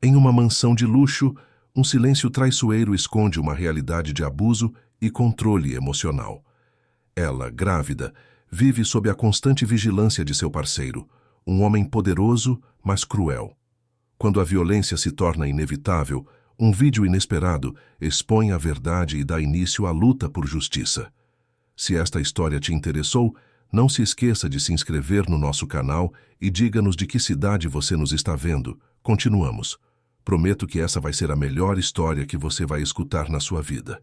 Em uma mansão de luxo, um silêncio traiçoeiro esconde uma realidade de abuso e controle emocional. Ela, grávida, vive sob a constante vigilância de seu parceiro, um homem poderoso, mas cruel. Quando a violência se torna inevitável, um vídeo inesperado expõe a verdade e dá início à luta por justiça. Se esta história te interessou, não se esqueça de se inscrever no nosso canal e diga-nos de que cidade você nos está vendo. Continuamos. Prometo que essa vai ser a melhor história que você vai escutar na sua vida.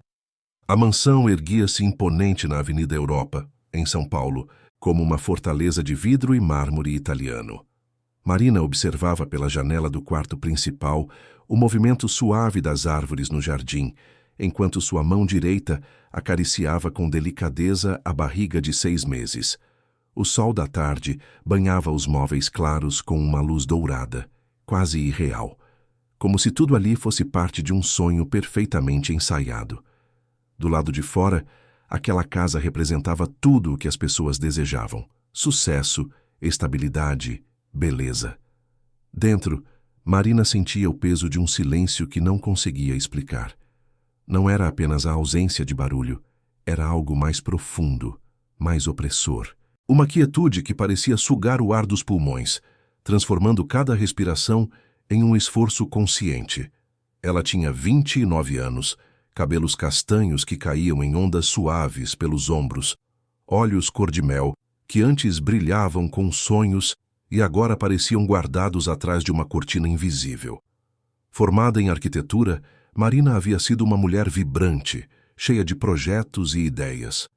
A mansão erguia-se imponente na Avenida Europa, em São Paulo, como uma fortaleza de vidro e mármore italiano. Marina observava pela janela do quarto principal o movimento suave das árvores no jardim, enquanto sua mão direita acariciava com delicadeza a barriga de 6 meses. O sol da tarde banhava os móveis claros com uma luz dourada, quase irreal, como se tudo ali fosse parte de um sonho perfeitamente ensaiado. Do lado de fora, aquela casa representava tudo o que as pessoas desejavam: sucesso, estabilidade, beleza. Dentro, Marina sentia o peso de um silêncio que não conseguia explicar. Não era apenas a ausência de barulho, era algo mais profundo, mais opressor. Uma quietude que parecia sugar o ar dos pulmões, transformando cada respiração em um esforço consciente. Ela tinha 29 anos, cabelos castanhos que caíam em ondas suaves pelos ombros, olhos cor-de-mel que antes brilhavam com sonhos e agora pareciam guardados atrás de uma cortina invisível. Formada em arquitetura, Marina havia sido uma mulher vibrante, cheia de projetos e ideias.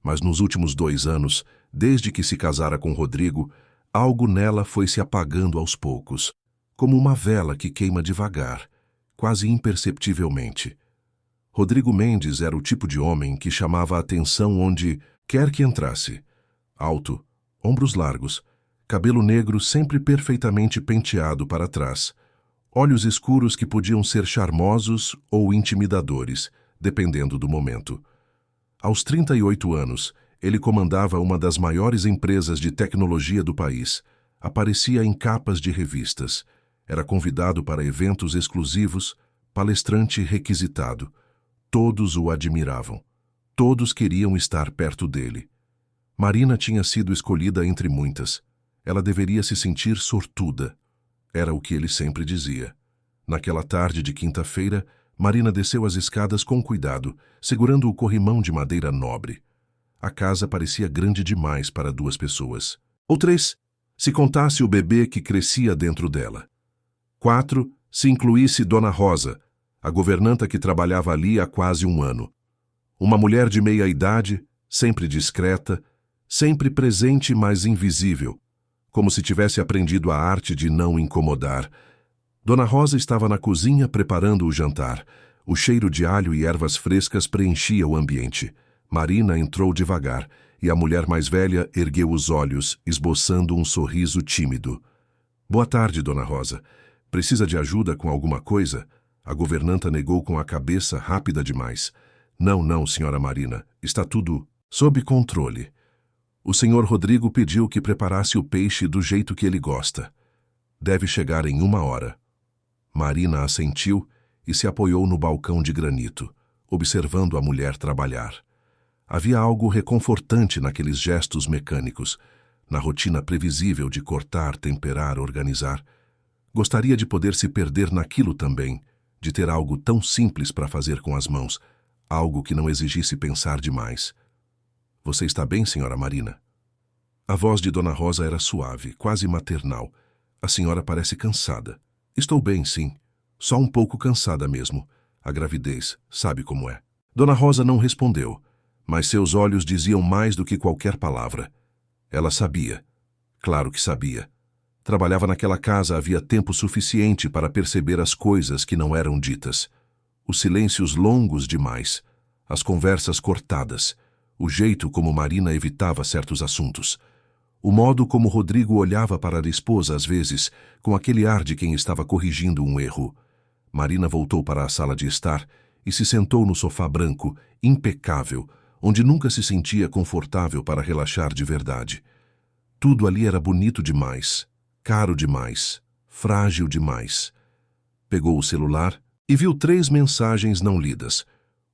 Mas nos últimos 2 anos, desde que se casara com Rodrigo, algo nela foi se apagando aos poucos, como uma vela que queima devagar, quase imperceptivelmente. Rodrigo Mendes era o tipo de homem que chamava a atenção onde quer que entrasse. Alto, ombros largos, cabelo negro sempre perfeitamente penteado para trás, olhos escuros que podiam ser charmosos ou intimidadores, dependendo do momento. Aos 38 anos, ele comandava uma das maiores empresas de tecnologia do país, aparecia em capas de revistas, era convidado para eventos exclusivos, palestrante requisitado. Todos o admiravam. Todos queriam estar perto dele. Marina tinha sido escolhida entre muitas. Ela deveria se sentir sortuda. Era o que ele sempre dizia. Naquela tarde de quinta-feira, Marina desceu as escadas com cuidado, segurando o corrimão de madeira nobre. A casa parecia grande demais para 2 pessoas. Ou 3, se contasse o bebê que crescia dentro dela. 4, se incluísse Dona Rosa, a governanta que trabalhava ali há quase 1 ano. Uma mulher de meia-idade, sempre discreta, sempre presente, mas invisível, como se tivesse aprendido a arte de não incomodar. Dona Rosa estava na cozinha preparando o jantar. O cheiro de alho e ervas frescas preenchia o ambiente. Marina entrou devagar, e a mulher mais velha ergueu os olhos, esboçando um sorriso tímido. "Boa tarde, Dona Rosa. Precisa de ajuda com alguma coisa?" A governanta negou com a cabeça, rápida demais. Não, senhora Marina. Está tudo sob controle. O senhor Rodrigo pediu que preparasse o peixe do jeito que ele gosta. Deve chegar em 1 hora. Marina assentiu e se apoiou no balcão de granito, observando a mulher trabalhar. Havia algo reconfortante naqueles gestos mecânicos, na rotina previsível de cortar, temperar, organizar. Gostaria de poder se perder naquilo também, de ter algo tão simples para fazer com as mãos, algo que não exigisse pensar demais. "Você está bem, senhora Marina?" A voz de Dona Rosa era suave, quase maternal. "A senhora parece cansada." "Estou bem, sim. Só um pouco cansada mesmo. A gravidez, sabe como é." Dona Rosa não respondeu, mas seus olhos diziam mais do que qualquer palavra. Ela sabia. Claro que sabia. Trabalhava naquela casa havia tempo suficiente para perceber as coisas que não eram ditas. Os silêncios longos demais, as conversas cortadas, o jeito como Marina evitava certos assuntos. O modo como Rodrigo olhava para a esposa às vezes, com aquele ar de quem estava corrigindo um erro. Marina voltou para a sala de estar e se sentou no sofá branco, impecável, onde nunca se sentia confortável para relaxar de verdade. Tudo ali era bonito demais, caro demais, frágil demais. Pegou o celular e viu 3 mensagens não lidas.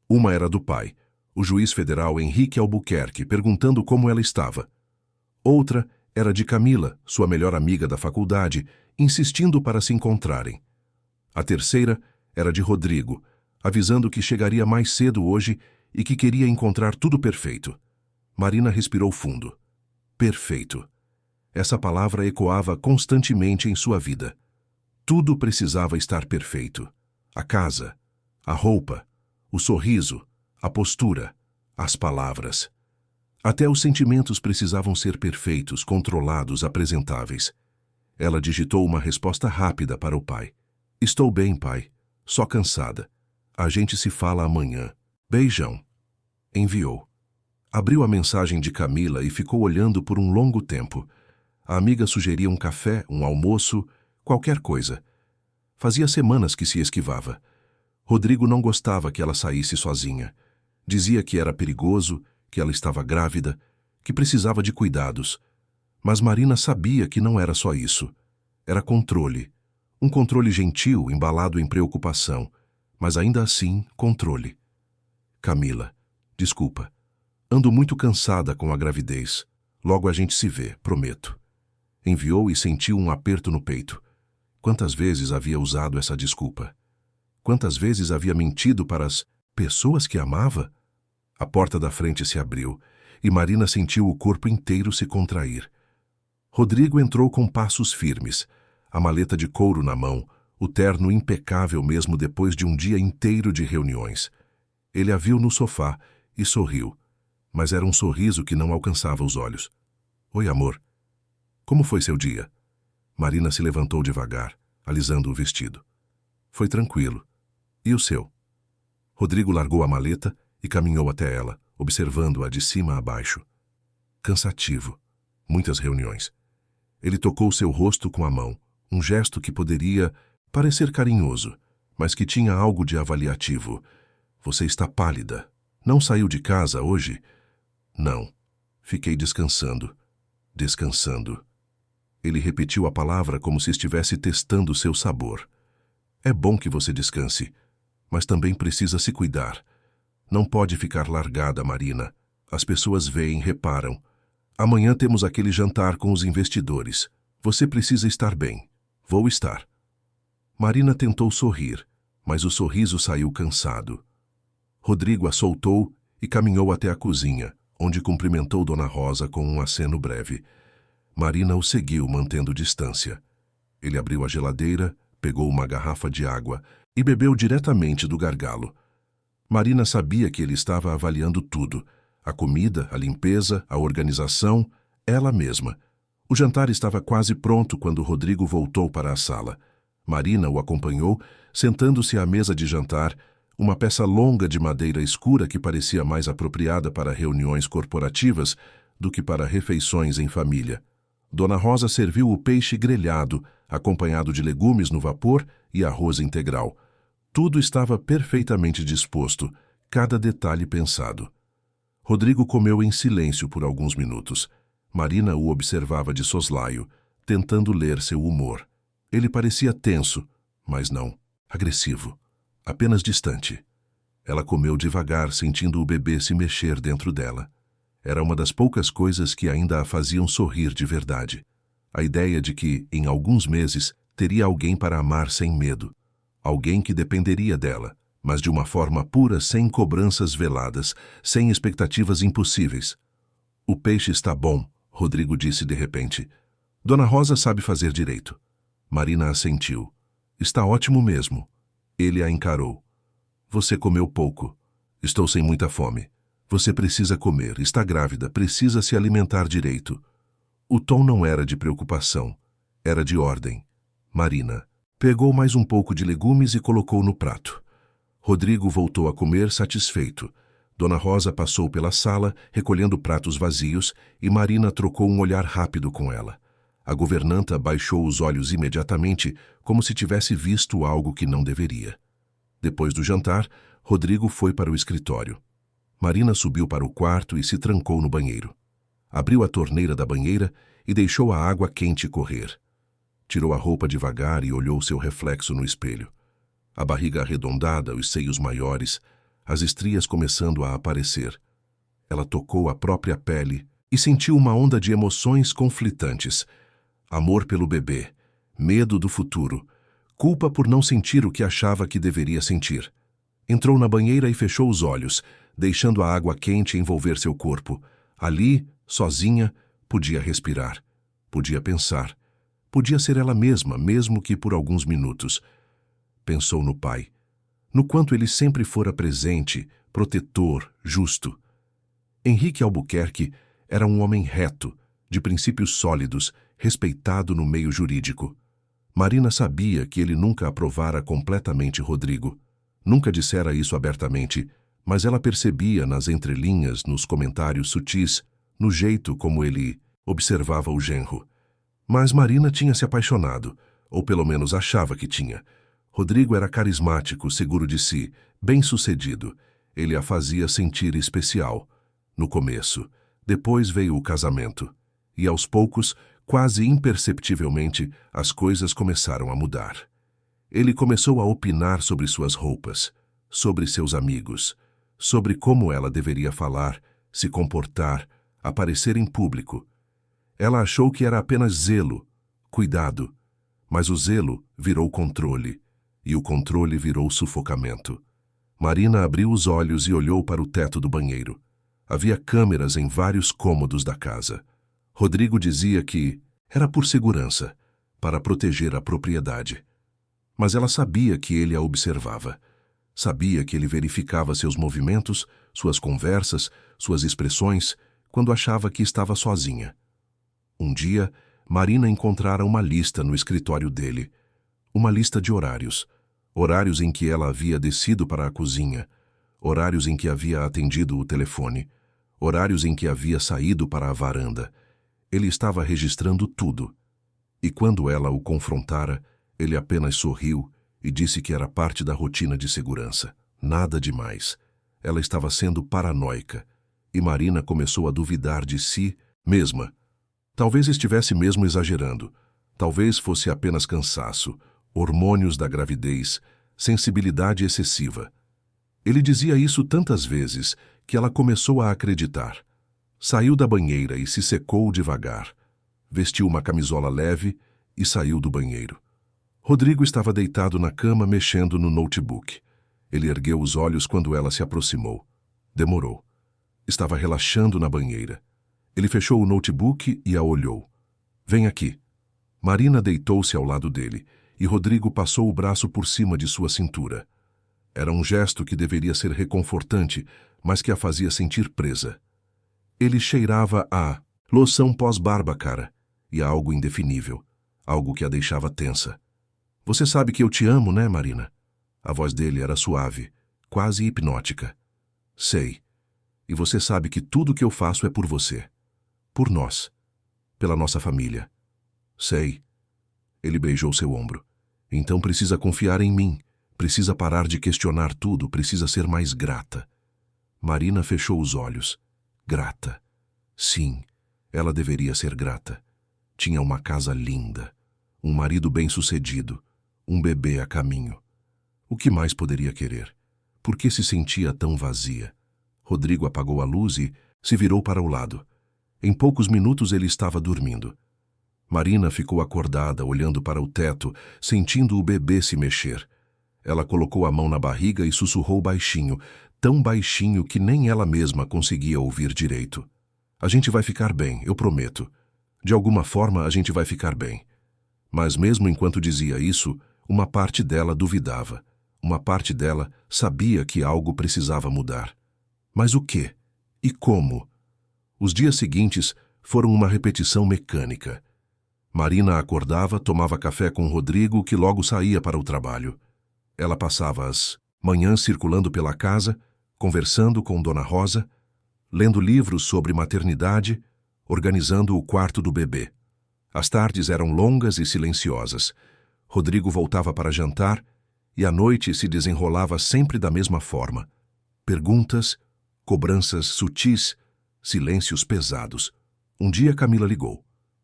Uma era do pai, o juiz federal Henrique Albuquerque, perguntando como ela estava. Outra era de Camila, sua melhor amiga da faculdade, insistindo para se encontrarem. A terceira era de Rodrigo, avisando que chegaria mais cedo hoje e que queria encontrar tudo perfeito. Marina respirou fundo. Perfeito. Essa palavra ecoava constantemente em sua vida. Tudo precisava estar perfeito. A casa, a roupa, o sorriso, a postura, as palavras. Até os sentimentos precisavam ser perfeitos, controlados, apresentáveis. Ela digitou uma resposta rápida para o pai. Estou bem, pai. Só cansada. A gente se fala amanhã. Beijão. Enviou. Abriu a mensagem de Camila e ficou olhando por um longo tempo. A amiga sugeria um café, um almoço, qualquer coisa. Fazia semanas que se esquivava. Rodrigo não gostava que ela saísse sozinha. Dizia que era perigoso, que ela estava grávida, que precisava de cuidados. Mas Marina sabia que não era só isso. Era controle. Um controle gentil, embalado em preocupação, mas ainda assim, controle. Camila, desculpa. Ando muito cansada com a gravidez. Logo a gente se vê, prometo. Enviou e sentiu um aperto no peito. Quantas vezes havia usado essa desculpa? Quantas vezes havia mentido para as pessoas que amava? A porta da frente se abriu e Marina sentiu o corpo inteiro se contrair. Rodrigo entrou com passos firmes, a maleta de couro na mão, o terno impecável mesmo depois de um dia inteiro de reuniões. Ele a viu no sofá e sorriu, mas era um sorriso que não alcançava os olhos. Oi, amor. Como foi seu dia? Marina se levantou devagar, alisando o vestido. Foi tranquilo. E o seu? Rodrigo largou a maleta e caminhou até ela, observando-a de cima a baixo. Cansativo. Muitas reuniões. Ele tocou seu rosto com a mão, um gesto que poderia parecer carinhoso, mas que tinha algo de avaliativo. Você está pálida. Não saiu de casa hoje? Não. Fiquei descansando. Descansando. Ele repetiu a palavra como se estivesse testando seu sabor. É bom que você descanse, mas também precisa se cuidar. Não pode ficar largada, Marina. As pessoas veem, reparam. Amanhã temos aquele jantar com os investidores. Você precisa estar bem. Vou estar. Marina tentou sorrir, mas o sorriso saiu cansado. Rodrigo a soltou e caminhou até a cozinha, onde cumprimentou Dona Rosa com um aceno breve. Marina o seguiu, mantendo distância. Ele abriu a geladeira, pegou uma garrafa de água e bebeu diretamente do gargalo. Marina sabia que ele estava avaliando tudo: a comida, a limpeza, a organização, ela mesma. O jantar estava quase pronto quando Rodrigo voltou para a sala. Marina o acompanhou, sentando-se à mesa de jantar, uma peça longa de madeira escura que parecia mais apropriada para reuniões corporativas do que para refeições em família. Dona Rosa serviu o peixe grelhado, acompanhado de legumes no vapor e arroz integral. Tudo estava perfeitamente disposto, cada detalhe pensado. Rodrigo comeu em silêncio por alguns minutos. Marina o observava de soslaio, tentando ler seu humor. Ele parecia tenso, mas não agressivo, apenas distante. Ela comeu devagar, sentindo o bebê se mexer dentro dela. Era uma das poucas coisas que ainda a faziam sorrir de verdade. A ideia de que, em alguns meses, teria alguém para amar sem medo. Alguém que dependeria dela, mas de uma forma pura, sem cobranças veladas, sem expectativas impossíveis. O peixe está bom, Rodrigo disse de repente. Dona Rosa sabe fazer direito. Marina assentiu. Está ótimo mesmo. Ele a encarou. Você comeu pouco. Estou sem muita fome. Você precisa comer, está grávida, precisa se alimentar direito. O tom não era de preocupação, era de ordem. Marina pegou mais um pouco de legumes e colocou no prato. Rodrigo voltou a comer satisfeito. Dona Rosa passou pela sala, recolhendo pratos vazios, e Marina trocou um olhar rápido com ela. A governanta baixou os olhos imediatamente, como se tivesse visto algo que não deveria. Depois do jantar, Rodrigo foi para o escritório. Marina subiu para o quarto e se trancou no banheiro. Abriu a torneira da banheira e deixou a água quente correr. Tirou a roupa devagar e olhou seu reflexo no espelho. A barriga arredondada, os seios maiores, as estrias começando a aparecer. Ela tocou a própria pele e sentiu uma onda de emoções conflitantes. Amor pelo bebê, medo do futuro, culpa por não sentir o que achava que deveria sentir. Entrou na banheira e fechou os olhos, deixando a água quente envolver seu corpo. Ali, sozinha, podia respirar, podia pensar, podia ser ela mesma, mesmo que por alguns minutos. Pensou no pai, no quanto ele sempre fora presente, protetor, justo. Henrique Albuquerque era um homem reto, de princípios sólidos, respeitado no meio jurídico. Marina sabia que ele nunca aprovara completamente Rodrigo. Nunca dissera isso abertamente, mas ela percebia nas entrelinhas, nos comentários sutis, no jeito como ele observava o genro. Mas Marina tinha se apaixonado, ou pelo menos achava que tinha. Rodrigo era carismático, seguro de si, bem-sucedido. Ele a fazia sentir especial. No começo. Depois veio o casamento. E aos poucos, quase imperceptivelmente, as coisas começaram a mudar. Ele começou a opinar sobre suas roupas, sobre seus amigos, sobre como ela deveria falar, se comportar, aparecer em público. Ela achou que era apenas zelo, cuidado, mas o zelo virou controle, e o controle virou sufocamento. Marina abriu os olhos e olhou para o teto do banheiro. Havia câmeras em vários cômodos da casa. Rodrigo dizia que era por segurança, para proteger a propriedade. Mas ela sabia que ele a observava. Sabia que ele verificava seus movimentos, suas conversas, suas expressões, quando achava que estava sozinha. Um dia, Marina encontrara uma lista no escritório dele. Uma lista de horários. Horários em que ela havia descido para a cozinha. Horários em que havia atendido o telefone. Horários em que havia saído para a varanda. Ele estava registrando tudo. E quando ela o confrontara, ele apenas sorriu e disse que era parte da rotina de segurança. Nada demais. Ela estava sendo paranoica. E Marina começou a duvidar de si mesma. Talvez estivesse mesmo exagerando. Talvez fosse apenas cansaço, hormônios da gravidez, sensibilidade excessiva. Ele dizia isso tantas vezes que ela começou a acreditar. Saiu da banheira e se secou devagar. Vestiu uma camisola leve e saiu do banheiro. Rodrigo estava deitado na cama mexendo no notebook. Ele ergueu os olhos quando ela se aproximou. Demorou. Estava relaxando na banheira. Ele fechou o notebook e a olhou. Vem aqui. Marina deitou-se ao lado dele e Rodrigo passou o braço por cima de sua cintura. Era um gesto que deveria ser reconfortante, mas que a fazia sentir presa. Ele cheirava a loção pós-barba, cara, e a algo indefinível, algo que a deixava tensa. Você sabe que eu te amo, né, Marina? A voz dele era suave, quase hipnótica. Sei. E você sabe que tudo que eu faço é por você. Por nós. Pela nossa família. Sei. Ele beijou seu ombro. Então precisa confiar em mim. Precisa parar de questionar tudo, precisa ser mais grata. Marina fechou os olhos. Grata. Sim, ela deveria ser grata. Tinha uma casa linda, um marido bem-sucedido, um bebê a caminho. O que mais poderia querer? Por que se sentia tão vazia? Rodrigo apagou a luz e se virou para o lado. Em poucos minutos ele estava dormindo. Marina ficou acordada, olhando para o teto, sentindo o bebê se mexer. Ela colocou a mão na barriga e sussurrou baixinho, tão baixinho que nem ela mesma conseguia ouvir direito. A gente vai ficar bem, eu prometo. De alguma forma a gente vai ficar bem. Mas mesmo enquanto dizia isso, uma parte dela duvidava. Uma parte dela sabia que algo precisava mudar. Mas o quê? E como? Os dias seguintes foram uma repetição mecânica. Marina acordava, tomava café com Rodrigo, que logo saía para o trabalho. Ela passava as manhãs circulando pela casa, conversando com Dona Rosa, lendo livros sobre maternidade, organizando o quarto do bebê. As tardes eram longas e silenciosas. Rodrigo voltava para jantar e a noite se desenrolava sempre da mesma forma. Perguntas, cobranças sutis, silêncios pesados. Um dia Camila ligou.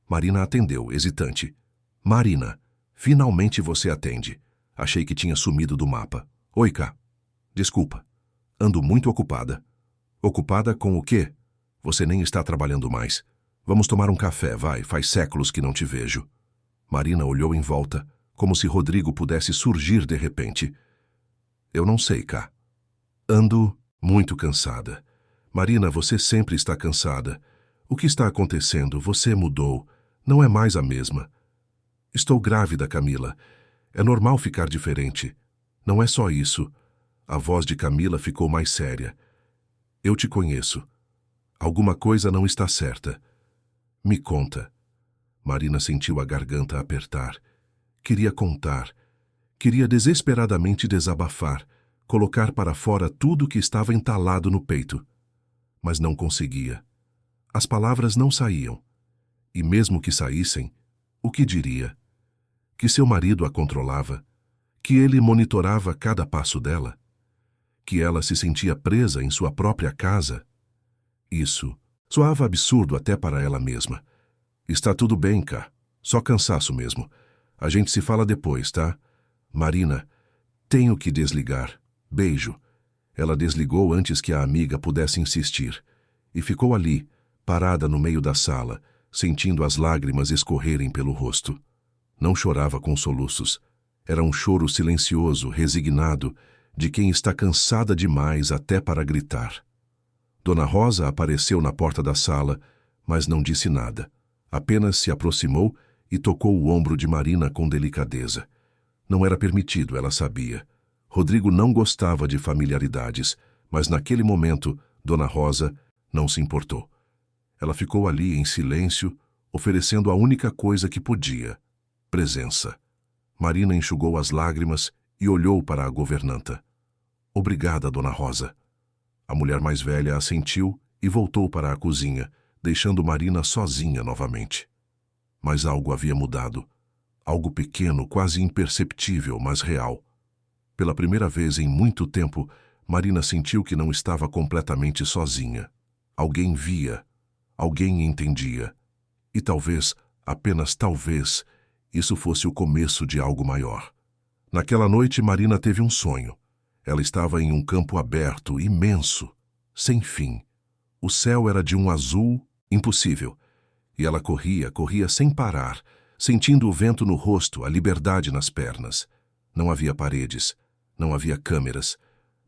Marina atendeu, hesitante. Marina, finalmente você atende. Achei que tinha sumido do mapa. Oi, Cá. Desculpa. Ando muito ocupada. Ocupada com o quê? Você nem está trabalhando mais. Vamos tomar um café, vai. Faz séculos que não te vejo. Marina olhou em volta, como se Rodrigo pudesse surgir de repente. Eu não sei, Cá. Ando muito cansada. Marina, você sempre está cansada. O que está acontecendo? Você mudou. Não é mais a mesma. Estou grávida, Camila. É normal ficar diferente. Não é só isso. A voz de Camila ficou mais séria. Eu te conheço. Alguma coisa não está certa. Me conta. Marina sentiu a garganta apertar. Queria contar. Queria desesperadamente desabafar, colocar para fora tudo que estava entalado no peito. Mas não conseguia. As palavras não saíam. E mesmo que saíssem, o que diria? Que seu marido a controlava? Que ele monitorava cada passo dela? Que ela se sentia presa em sua própria casa? Isso soava absurdo até para ela mesma. Está tudo bem, Cá. Só cansaço mesmo. A gente se fala depois, tá? Marina, tenho que desligar. Beijo. Ela desligou antes que a amiga pudesse insistir. E ficou ali, parada no meio da sala, sentindo as lágrimas escorrerem pelo rosto. Não chorava com soluços. Era um choro silencioso, resignado, de quem está cansada demais até para gritar. Dona Rosa apareceu na porta da sala, mas não disse nada. Apenas se aproximou e tocou o ombro de Marina com delicadeza. Não era permitido, ela sabia. Rodrigo não gostava de familiaridades, mas naquele momento, Dona Rosa não se importou. Ela ficou ali em silêncio, oferecendo a única coisa que podia: presença. Marina enxugou as lágrimas e olhou para a governanta. Obrigada, Dona Rosa. A mulher mais velha assentiu e voltou para a cozinha, deixando Marina sozinha novamente. Mas algo havia mudado. Algo pequeno, quase imperceptível, mas real. Pela primeira vez em muito tempo, Marina sentiu que não estava completamente sozinha. Alguém via, alguém entendia. E talvez, apenas talvez, isso fosse o começo de algo maior. Naquela noite, Marina teve um sonho. Ela estava em um campo aberto, imenso, sem fim. O céu era de um azul impossível. E ela corria, corria sem parar, sentindo o vento no rosto, a liberdade nas pernas. Não havia paredes, não havia câmeras,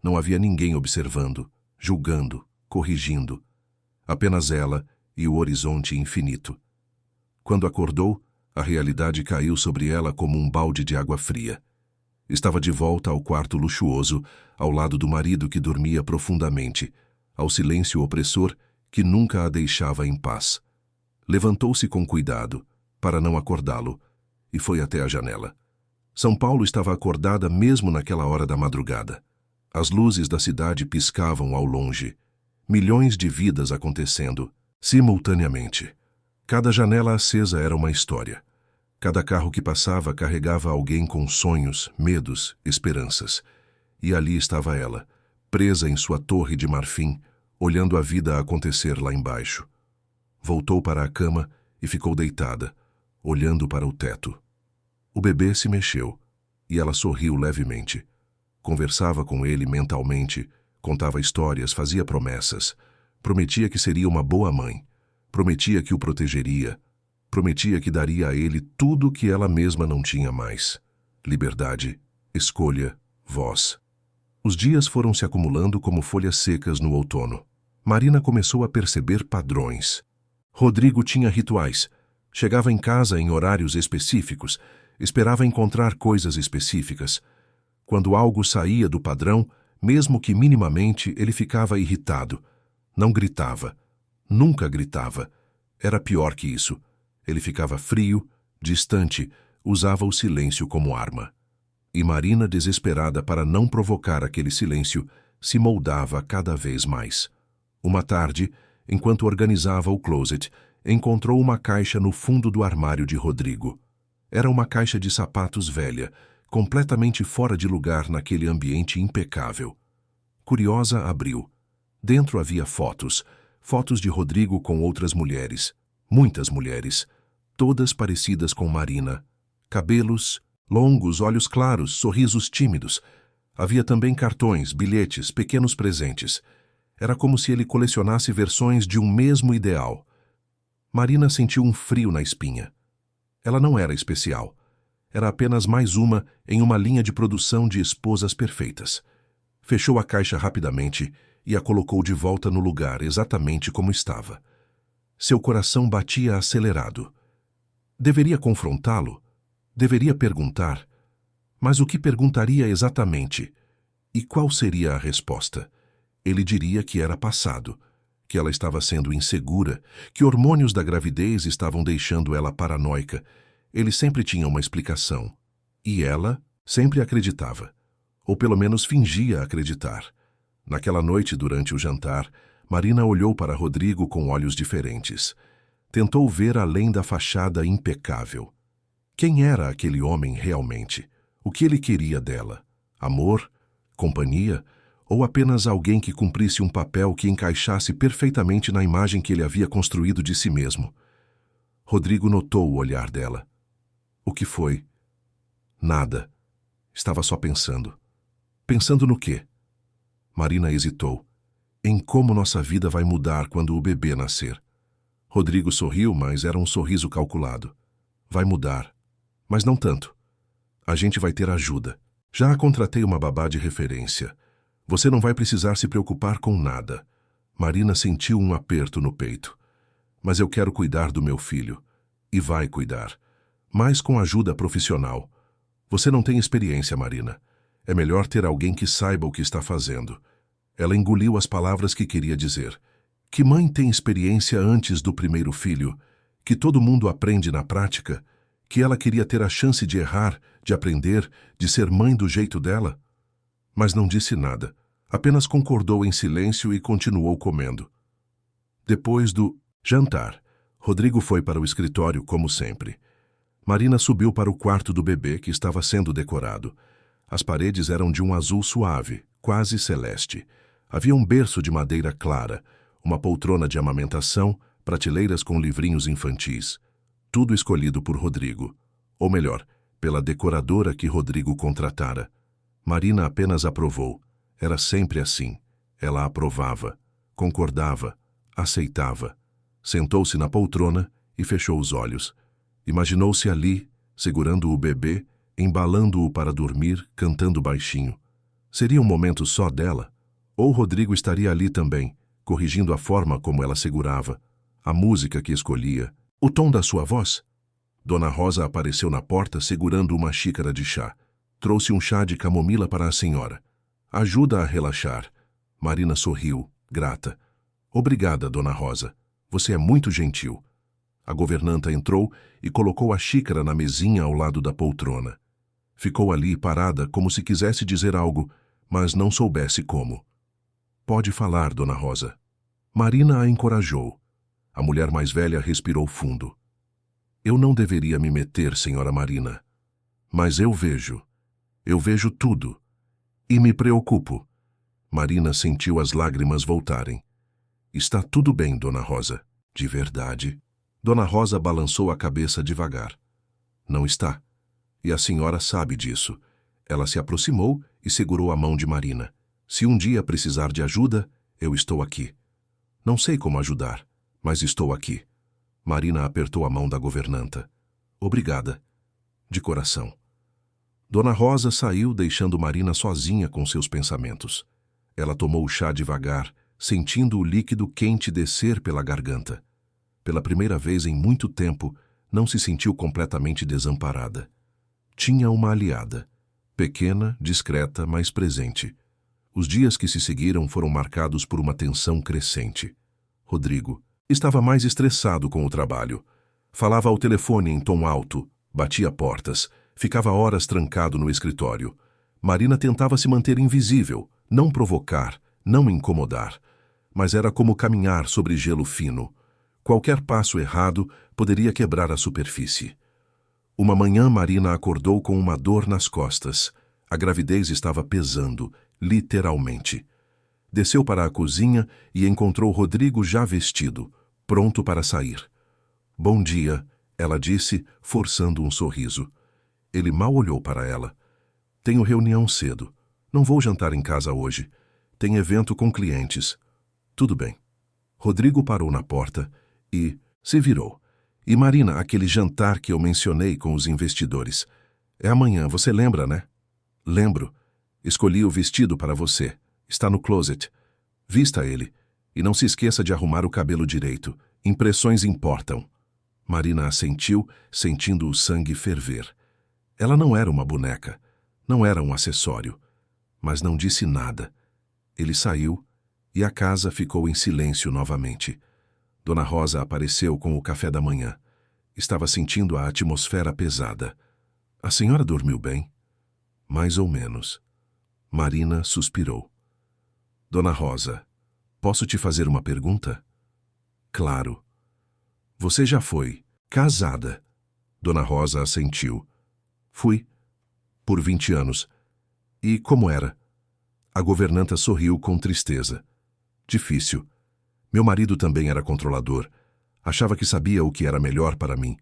não havia ninguém observando, julgando, corrigindo. Apenas ela e o horizonte infinito. Quando acordou, a realidade caiu sobre ela como um balde de água fria. Estava de volta ao quarto luxuoso, ao lado do marido que dormia profundamente, ao silêncio opressor que nunca a deixava em paz. Levantou-se com cuidado, para não acordá-lo, e foi até a janela. São Paulo estava acordada mesmo naquela hora da madrugada. As luzes da cidade piscavam ao longe. Milhões de vidas acontecendo, simultaneamente. Cada janela acesa era uma história. Cada carro que passava carregava alguém com sonhos, medos, esperanças. E ali estava ela, presa em sua torre de marfim, olhando a vida acontecer lá embaixo. Voltou para a cama e ficou deitada, olhando para o teto. O bebê se mexeu, e ela sorriu levemente. Conversava com ele mentalmente, contava histórias, fazia promessas. Prometia que seria uma boa mãe. Prometia que o protegeria. Prometia que daria a ele tudo o que ela mesma não tinha mais. Liberdade, escolha, voz. Os dias foram se acumulando como folhas secas no outono. Marina começou a perceber padrões. Rodrigo tinha rituais. Chegava em casa em horários específicos, esperava encontrar coisas específicas. Quando algo saía do padrão, mesmo que minimamente, ele ficava irritado. Não gritava. Nunca gritava. Era pior que isso. Ele ficava frio, distante, usava o silêncio como arma. E Marina, desesperada para não provocar aquele silêncio, se moldava cada vez mais. Uma tarde, enquanto organizava o closet, encontrou uma caixa no fundo do armário de Rodrigo. Era uma caixa de sapatos velha, completamente fora de lugar naquele ambiente impecável. Curiosa, abriu. Dentro havia fotos, fotos de Rodrigo com outras mulheres, muitas mulheres, todas parecidas com Marina. Cabelos, Longos, olhos claros, sorrisos tímidos. Havia também cartões, bilhetes, pequenos presentes. Era como se ele colecionasse versões de um mesmo ideal. Marina sentiu um frio na espinha. Ela não era especial. Era apenas mais uma em uma linha de produção de esposas perfeitas. Fechou a caixa rapidamente e a colocou de volta no lugar exatamente como estava. Seu coração batia acelerado. Deveria confrontá-lo? Deveria perguntar? Mas o que perguntaria exatamente? E qual seria a resposta? Ele diria que era passado, que ela estava sendo insegura, que hormônios da gravidez estavam deixando ela paranoica. Ele sempre tinha uma explicação. E ela sempre acreditava. Ou pelo menos fingia acreditar. Naquela noite, durante o jantar, Marina olhou para Rodrigo com olhos diferentes. Tentou ver além da fachada impecável. Quem era aquele homem realmente? O que ele queria dela? Amor? Companhia? Ou apenas alguém que cumprisse um papel que encaixasse perfeitamente na imagem que ele havia construído de si mesmo? Rodrigo notou o olhar dela. O que foi? Nada. Estava só pensando. Pensando no quê? Marina hesitou. Em como nossa vida vai mudar quando o bebê nascer. Rodrigo sorriu, mas era um sorriso calculado. Vai mudar. Mas não tanto. A gente vai ter ajuda. Já contratei uma babá de referência. Você não vai precisar se preocupar com nada. Marina sentiu um aperto no peito. Mas eu quero cuidar do meu filho. E vai cuidar. Mas com ajuda profissional. Você não tem experiência, Marina. É melhor ter alguém que saiba o que está fazendo. Ela engoliu as palavras que queria dizer. Que mãe tem experiência antes do primeiro filho? Que todo mundo aprende na prática? Que ela queria ter a chance de errar, de aprender, de ser mãe do jeito dela? Mas não disse nada. Apenas concordou em silêncio e continuou comendo. Depois do jantar, Rodrigo foi para o escritório como sempre. Marina subiu para o quarto do bebê que estava sendo decorado. As paredes eram de um azul suave, quase celeste. Havia um berço de madeira clara, uma poltrona de amamentação, prateleiras com livrinhos infantis. Tudo escolhido por Rodrigo. Ou melhor, pela decoradora que Rodrigo contratara. Marina apenas aprovou. Era sempre assim. Ela aprovava, concordava, aceitava. Sentou-se na poltrona e fechou os olhos. Imaginou-se ali, segurando o bebê, embalando-o para dormir, cantando baixinho. Seria um momento só dela? Ou Rodrigo estaria ali também, corrigindo a forma como ela segurava, a música que escolhia, o tom da sua voz? Dona Rosa apareceu na porta segurando uma xícara de chá. Trouxe um chá de camomila para a senhora. Ajuda a relaxar. Marina sorriu, grata. Obrigada, Dona Rosa. Você é muito gentil. A governanta entrou e colocou a xícara na mesinha ao lado da poltrona. Ficou ali parada como se quisesse dizer algo, mas não soubesse como. Pode falar, Dona Rosa. Marina a encorajou. A mulher mais velha respirou fundo. Eu não deveria me meter, senhora Marina. Mas eu vejo. Eu vejo tudo. E me preocupo. Marina sentiu as lágrimas voltarem. Está tudo bem, Dona Rosa. De verdade. Dona Rosa balançou a cabeça devagar. Não está. E a senhora sabe disso. Ela se aproximou e segurou a mão de Marina. Se um dia precisar de ajuda, eu estou aqui. Não sei como ajudar, mas estou aqui. Marina apertou a mão da governanta. Obrigada. De coração. Dona Rosa saiu, deixando Marina sozinha com seus pensamentos. Ela tomou o chá devagar, sentindo o líquido quente descer pela garganta. Pela primeira vez em muito tempo, não se sentiu completamente desamparada. Tinha uma aliada. Pequena, discreta, mas presente. Os dias que se seguiram foram marcados por uma tensão crescente. Rodrigo estava mais estressado com o trabalho. Falava ao telefone em tom alto, batia portas, ficava horas trancado no escritório. Marina tentava se manter invisível, não provocar, não incomodar. Mas era como caminhar sobre gelo fino. Qualquer passo errado poderia quebrar a superfície. Uma manhã, Marina acordou com uma dor nas costas. A gravidez estava pesando, literalmente. Desceu para a cozinha e encontrou Rodrigo já vestido, pronto para sair. Bom dia, ela disse, forçando um sorriso. Ele mal olhou para ela. Tenho reunião cedo. Não vou jantar em casa hoje. Tem evento com clientes. Tudo bem. Rodrigo parou na porta e se virou. E Marina, aquele jantar que eu mencionei com os investidores. É amanhã, você lembra, né? Lembro. Escolhi o vestido para você. Está no closet. Vista ele. E não se esqueça de arrumar o cabelo direito. Impressões importam. Marina assentiu, sentindo o sangue ferver. Ela não era uma boneca. Não era um acessório. Mas não disse nada. Ele saiu e a casa ficou em silêncio novamente. Dona Rosa apareceu com o café da manhã. Estava sentindo a atmosfera pesada. A senhora dormiu bem? Mais ou menos. Marina suspirou. Dona Rosa, posso te fazer uma pergunta? Claro. Você já foi casada? Dona Rosa assentiu. Fui. Por 20 anos. E como era? A governanta sorriu com tristeza. Difícil. Meu marido também era controlador. Achava que sabia o que era melhor para mim.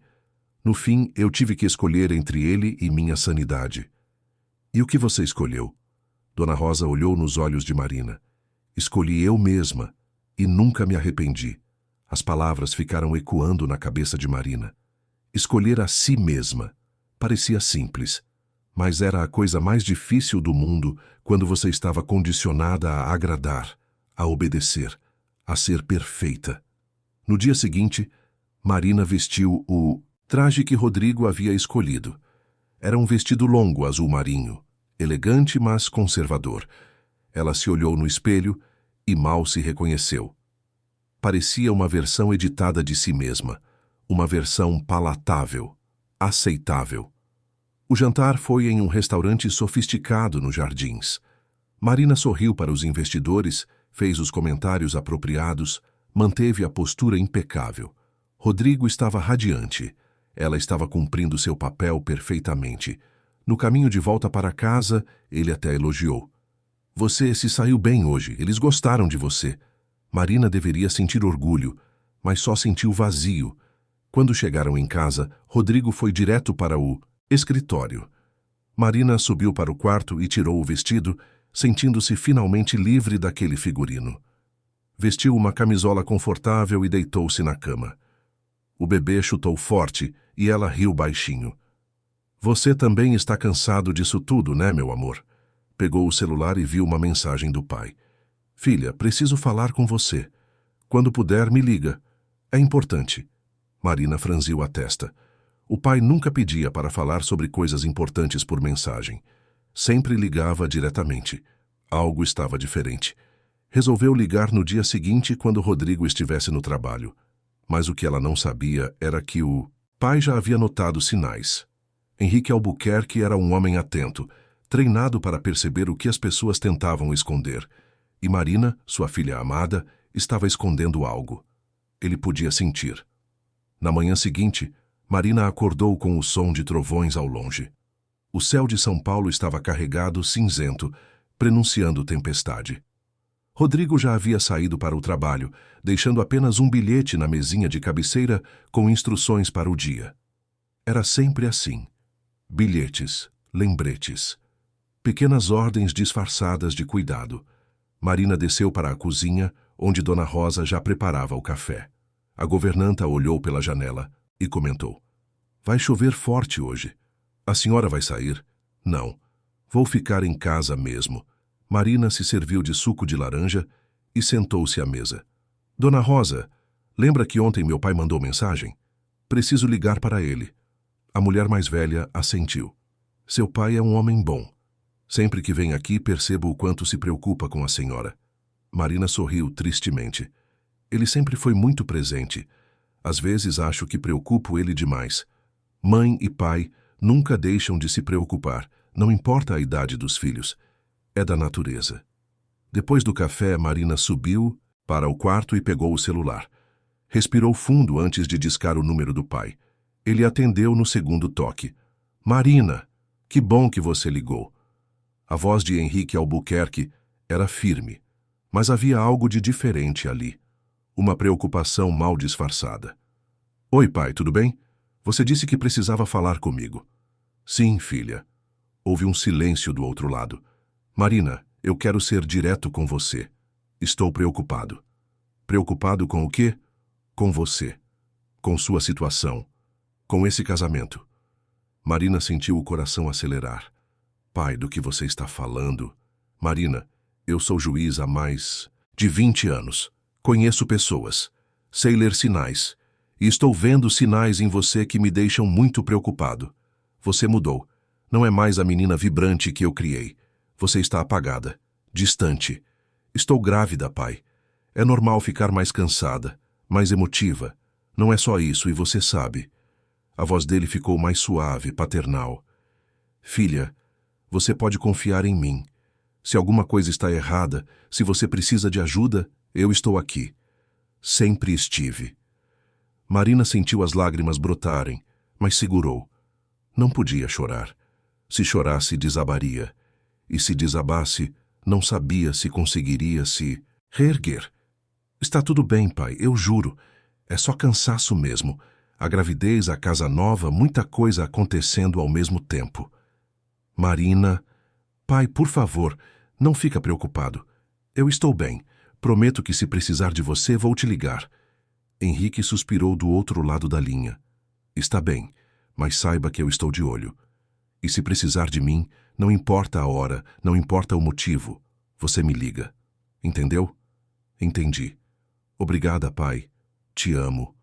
No fim, eu tive que escolher entre ele e minha sanidade. E o que você escolheu? Dona Rosa olhou nos olhos de Marina. Escolhi eu mesma, e nunca me arrependi. As palavras ficaram ecoando na cabeça de Marina. Escolher a si mesma. Parecia simples, mas era a coisa mais difícil do mundo quando você estava condicionada a agradar, a obedecer, a ser perfeita. No dia seguinte, Marina vestiu o traje que Rodrigo havia escolhido. Era um vestido longo azul marinho, elegante, mas conservador. Ela se olhou no espelho e mal se reconheceu. Parecia uma versão editada de si mesma, uma versão palatável, aceitável. O jantar foi em um restaurante sofisticado nos Jardins. Marina sorriu para os investidores, fez os comentários apropriados, manteve a postura impecável. Rodrigo estava radiante. Ela estava cumprindo seu papel perfeitamente. No caminho de volta para casa, ele até elogiou. Você se saiu bem hoje, eles gostaram de você. Marina deveria sentir orgulho, mas só sentiu vazio. Quando chegaram em casa, Rodrigo foi direto para o escritório. Marina subiu para o quarto e tirou o vestido, sentindo-se finalmente livre daquele figurino. Vestiu uma camisola confortável e deitou-se na cama. O bebê chutou forte e ela riu baixinho. Você também está cansado disso tudo, né, meu amor? Pegou o celular e viu uma mensagem do pai. Filha, preciso falar com você. Quando puder, me liga. É importante. Marina franziu a testa. O pai nunca pedia para falar sobre coisas importantes por mensagem. Sempre ligava diretamente. Algo estava diferente. Resolveu ligar no dia seguinte quando Rodrigo estivesse no trabalho. Mas o que ela não sabia era que o pai já havia notado sinais. Henrique Albuquerque era um homem atento, treinado para perceber o que as pessoas tentavam esconder. E Marina, sua filha amada, estava escondendo algo. Ele podia sentir. Na manhã seguinte, Marina acordou com o som de trovões ao longe. O céu de São Paulo estava carregado, cinzento, prenunciando tempestade. Rodrigo já havia saído para o trabalho, deixando apenas um bilhete na mesinha de cabeceira com instruções para o dia. Era sempre assim. Bilhetes, lembretes. Pequenas ordens disfarçadas de cuidado. Marina desceu para a cozinha, onde Dona Rosa já preparava o café. A governanta olhou pela janela e comentou. Vai chover forte hoje. A senhora vai sair? Não. Vou ficar em casa mesmo. Marina se serviu de suco de laranja e sentou-se à mesa. Dona Rosa, lembra que ontem meu pai mandou mensagem? Preciso ligar para ele. A mulher mais velha assentiu. Seu pai é um homem bom. Sempre que vem aqui, percebo o quanto se preocupa com a senhora. Marina sorriu tristemente. Ele sempre foi muito presente. Às vezes acho que preocupo ele demais. Mãe e pai nunca deixam de se preocupar, não importa a idade dos filhos. É da natureza. Depois do café, Marina subiu para o quarto e pegou o celular. Respirou fundo antes de discar o número do pai. Ele atendeu no segundo toque. Marina, que bom que você ligou. A voz de Henrique Albuquerque era firme, mas havia algo de diferente ali. Uma preocupação mal disfarçada. Oi, pai, tudo bem? Você disse que precisava falar comigo. Sim, filha. Houve um silêncio do outro lado. Marina, eu quero ser direto com você. Estou preocupado. Preocupado com o quê? Com você. Com sua situação. Com esse casamento. Marina sentiu o coração acelerar. Pai, do que você está falando? Marina, eu sou juiz há mais de 20 anos. Conheço pessoas. Sei ler sinais. E estou vendo sinais em você que me deixam muito preocupado. Você mudou. Não é mais a menina vibrante que eu criei. Você está apagada. Distante. Estou grávida, pai. É normal ficar mais cansada, mais emotiva. Não é só isso, e você sabe. A voz dele ficou mais suave, paternal. Filha, você pode confiar em mim. Se alguma coisa está errada, se você precisa de ajuda, eu estou aqui. Sempre estive. Marina sentiu as lágrimas brotarem, mas segurou. Não podia chorar. Se chorasse, desabaria. E se desabasse, não sabia se conseguiria se reerguer. Está tudo bem, pai, eu juro. É só cansaço mesmo. A gravidez, a casa nova, muita coisa acontecendo ao mesmo tempo. Marina... Pai, por favor, não fica preocupado. Eu estou bem. Prometo que se precisar de você, vou te ligar. Henrique suspirou do outro lado da linha. Está bem, mas saiba que eu estou de olho. E se precisar de mim, não importa a hora, não importa o motivo, você me liga. Entendeu? Entendi. Obrigada, pai. Te amo.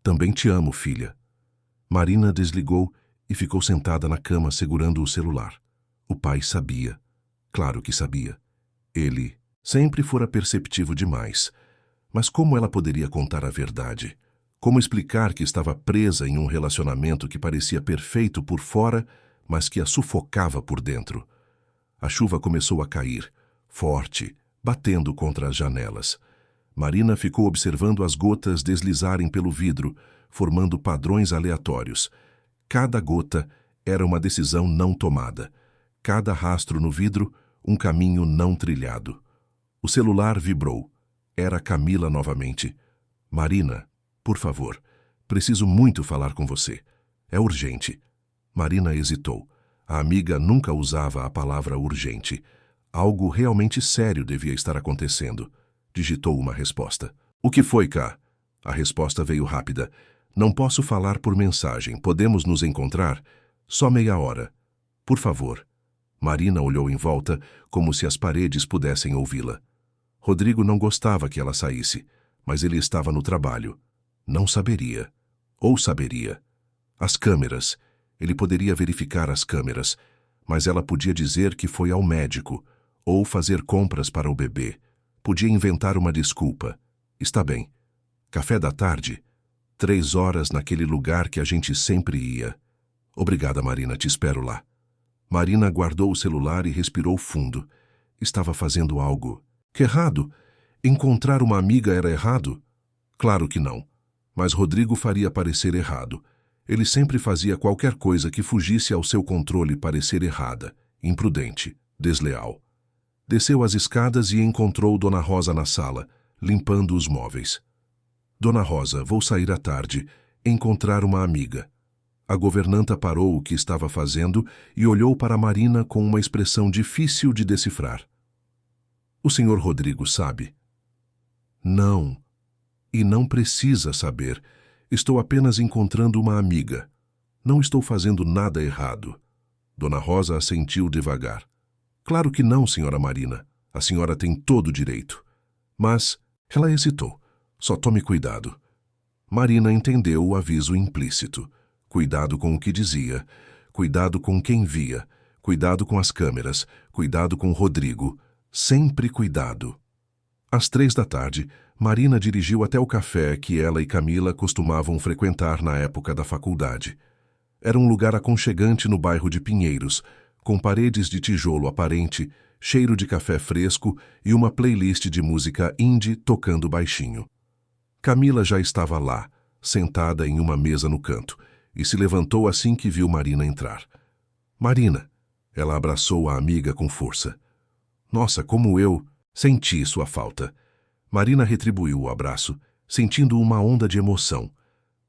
Também te amo, filha. Marina desligou e ficou sentada na cama segurando o celular. O pai sabia. Claro que sabia. Ele sempre fora perceptivo demais. Mas como ela poderia contar a verdade? Como explicar que estava presa em um relacionamento que parecia perfeito por fora, mas que a sufocava por dentro? A chuva começou a cair, forte, batendo contra as janelas. Marina ficou observando as gotas deslizarem pelo vidro, formando padrões aleatórios. Cada gota era uma decisão não tomada. Cada rastro no vidro, um caminho não trilhado. O celular vibrou. Era Camila novamente. Marina, por favor, preciso muito falar com você. É urgente. Marina hesitou. A amiga nunca usava a palavra urgente. Algo realmente sério devia estar acontecendo. Digitou uma resposta. O que foi, Cá? A resposta veio rápida. Não posso falar por mensagem. Podemos nos encontrar? Só meia hora. Por favor. Marina olhou em volta, como se as paredes pudessem ouvi-la. Rodrigo não gostava que ela saísse, mas ele estava no trabalho. Não saberia. Ou saberia. As câmeras. Ele poderia verificar as câmeras, mas ela podia dizer que foi ao médico, ou fazer compras para o bebê. Podia inventar uma desculpa. Está bem. Café da tarde? 3 horas naquele lugar que a gente sempre ia. Obrigada, Marina, te espero lá. Marina guardou o celular e respirou fundo. Estava fazendo algo. Que errado? Encontrar uma amiga era errado? Claro que não. Mas Rodrigo faria parecer errado. Ele sempre fazia qualquer coisa que fugisse ao seu controle parecer errada, imprudente, desleal. Desceu as escadas e encontrou Dona Rosa na sala, limpando os móveis. Dona Rosa, vou sair à tarde, encontrar uma amiga. A governanta parou o que estava fazendo e olhou para Marina com uma expressão difícil de decifrar. O senhor Rodrigo sabe? Não. E não precisa saber. Estou apenas encontrando uma amiga. Não estou fazendo nada errado. Dona Rosa assentiu devagar. Claro que não, senhora Marina. A senhora tem todo o direito. Mas ela hesitou. Só tome cuidado. Marina entendeu o aviso implícito. Cuidado com o que dizia. Cuidado com quem via. Cuidado com as câmeras. Cuidado com Rodrigo. Sempre cuidado. Às 3 da tarde, Marina dirigiu até o café que ela e Camila costumavam frequentar na época da faculdade. Era um lugar aconchegante no bairro de Pinheiros, com paredes de tijolo aparente, cheiro de café fresco e uma playlist de música indie tocando baixinho. Camila já estava lá, sentada em uma mesa no canto, e se levantou assim que viu Marina entrar. Marina! Ela abraçou a amiga com força. Nossa, como eu senti sua falta. Marina retribuiu o abraço, sentindo uma onda de emoção.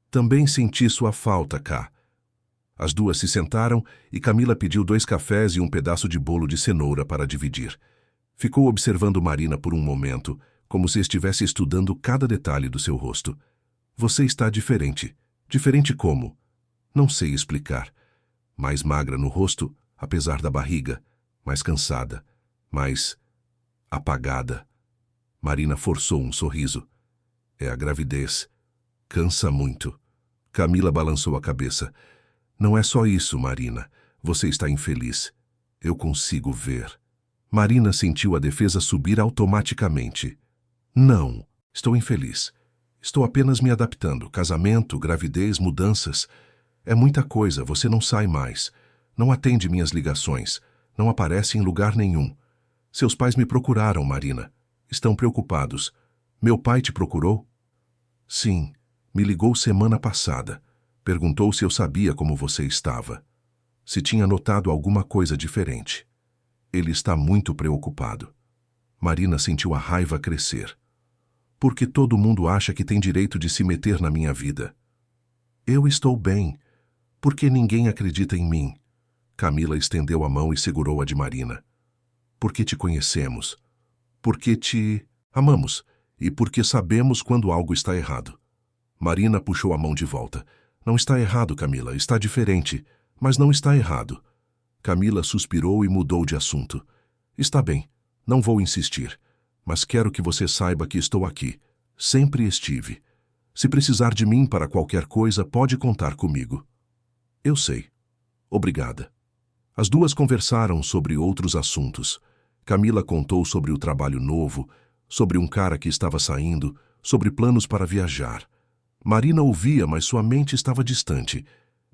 Também senti sua falta, Cá. As duas se sentaram e Camila pediu 2 cafés e um pedaço de bolo de cenoura para dividir. Ficou observando Marina por um momento, como se estivesse estudando cada detalhe do seu rosto. Você está diferente. Diferente como? Não sei explicar. Mais magra no rosto, apesar da barriga. Mais cansada. Mais apagada. Marina forçou um sorriso. É a gravidez. Cansa muito. Camila balançou a cabeça. Não é só isso, Marina. Você está infeliz. Eu consigo ver. Marina sentiu a defesa subir automaticamente. Não, estou infeliz. Estou apenas me adaptando. Casamento, gravidez, mudanças. É muita coisa, você não sai mais. Não atende minhas ligações. Não aparece em lugar nenhum. Seus pais me procuraram, Marina. Estão preocupados. Meu pai te procurou? Sim, me ligou semana passada. Perguntou se eu sabia como você estava. Se tinha notado alguma coisa diferente. Ele está muito preocupado. Marina sentiu a raiva crescer. Porque todo mundo acha que tem direito de se meter na minha vida. Eu estou bem. Porque ninguém acredita em mim. Camila estendeu a mão e segurou a de Marina. Porque te conhecemos. Porque te amamos. E porque sabemos quando algo está errado. Marina puxou a mão de volta. Não está errado, Camila. Está diferente. Mas não está errado. Camila suspirou e mudou de assunto. Está bem. Não vou insistir. Mas quero que você saiba que estou aqui. Sempre estive. Se precisar de mim para qualquer coisa, pode contar comigo. Eu sei. Obrigada. As duas conversaram sobre outros assuntos. Camila contou sobre o trabalho novo, sobre um cara que estava saindo, sobre planos para viajar. Marina ouvia, mas sua mente estava distante.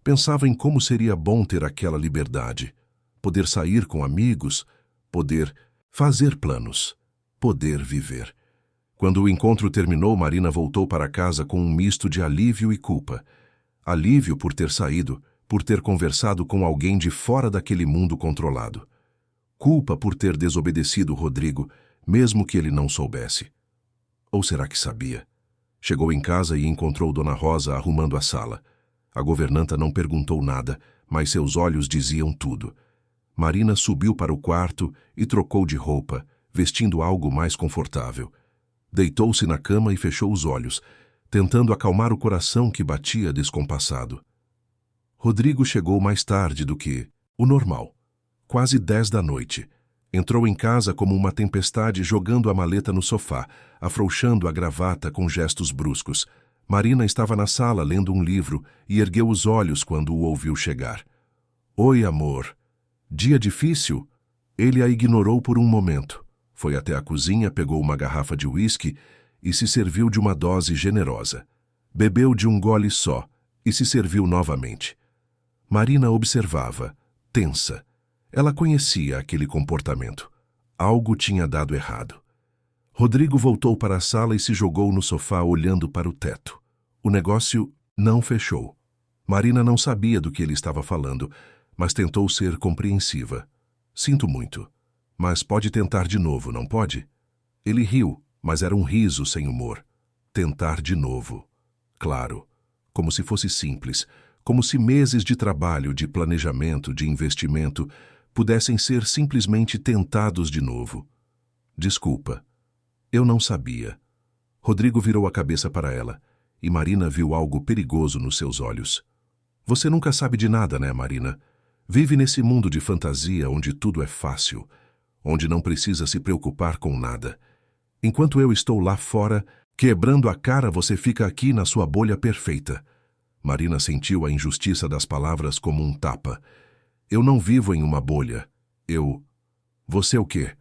Pensava em como seria bom ter aquela liberdade. Poder sair com amigos, poder fazer planos, poder viver. Quando o encontro terminou, Marina voltou para casa com um misto de alívio e culpa. Alívio por ter saído, por ter conversado com alguém de fora daquele mundo controlado. Culpa por ter desobedecido Rodrigo, mesmo que ele não soubesse. Ou será que sabia? Chegou em casa e encontrou Dona Rosa arrumando a sala. A governanta não perguntou nada, mas seus olhos diziam tudo. Marina subiu para o quarto e trocou de roupa, vestindo algo mais confortável. Deitou-se na cama e fechou os olhos, tentando acalmar o coração que batia descompassado. Rodrigo chegou mais tarde do que o normal. Quase 10 da noite. Entrou em casa como uma tempestade, jogando a maleta no sofá, afrouxando a gravata com gestos bruscos. Marina estava na sala lendo um livro e ergueu os olhos quando o ouviu chegar. Oi, amor. Dia difícil? Ele a ignorou por um momento. Foi até a cozinha, pegou uma garrafa de uísque e se serviu de uma dose generosa. Bebeu de um gole só e se serviu novamente. Marina observava, tensa. Ela conhecia aquele comportamento. Algo tinha dado errado. Rodrigo voltou para a sala e se jogou no sofá olhando para o teto. O negócio não fechou. Marina não sabia do que ele estava falando, mas tentou ser compreensiva. Sinto muito, mas pode tentar de novo, não pode? Ele riu, mas era um riso sem humor. Tentar de novo. Claro, como se fosse simples, como se meses de trabalho, de planejamento, de investimento, pudessem ser simplesmente tentados de novo. Desculpa. Eu não sabia. Rodrigo virou a cabeça para ela, e Marina viu algo perigoso nos seus olhos. Você nunca sabe de nada, né, Marina? Vive nesse mundo de fantasia onde tudo é fácil, onde não precisa se preocupar com nada. Enquanto eu estou lá fora, quebrando a cara, você fica aqui na sua bolha perfeita. Marina sentiu a injustiça das palavras como um tapa. Eu não vivo em uma bolha. Você o quê?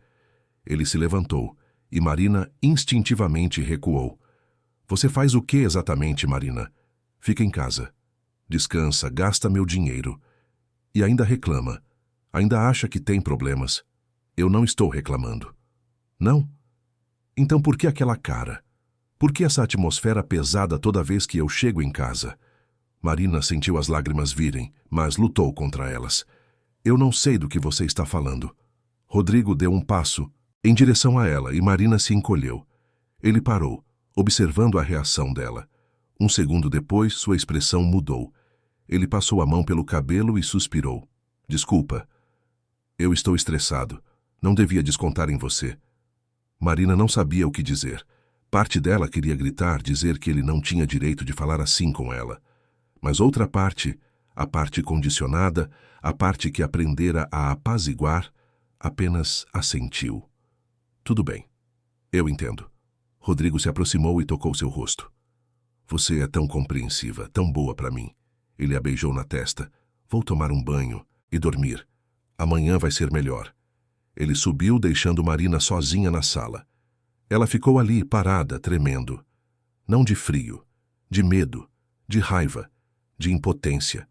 Ele se levantou, e Marina instintivamente recuou. Você faz o que exatamente, Marina? Fica em casa. Descansa, gasta meu dinheiro. E ainda reclama. Ainda acha que tem problemas. Eu não estou reclamando. Não? Então por que aquela cara? Por que essa atmosfera pesada toda vez que eu chego em casa? Marina sentiu as lágrimas virem, mas lutou contra elas. Eu não sei do que você está falando. Rodrigo deu um passo em direção a ela e Marina se encolheu. Ele parou, observando a reação dela. Um segundo depois, sua expressão mudou. Ele passou a mão pelo cabelo e suspirou. Desculpa. Eu estou estressado. Não devia descontar em você. Marina não sabia o que dizer. Parte dela queria gritar, dizer que ele não tinha direito de falar assim com ela. Mas outra parte, a parte condicionada, a parte que aprendera a apaziguar, apenas assentiu. Tudo bem. Eu entendo. Rodrigo se aproximou e tocou seu rosto. Você é tão compreensiva, tão boa para mim. Ele a beijou na testa. Vou tomar um banho e dormir. Amanhã vai ser melhor. Ele subiu, deixando Marina sozinha na sala. Ela ficou ali, parada, tremendo. Não de frio, de medo, de raiva, de impotência.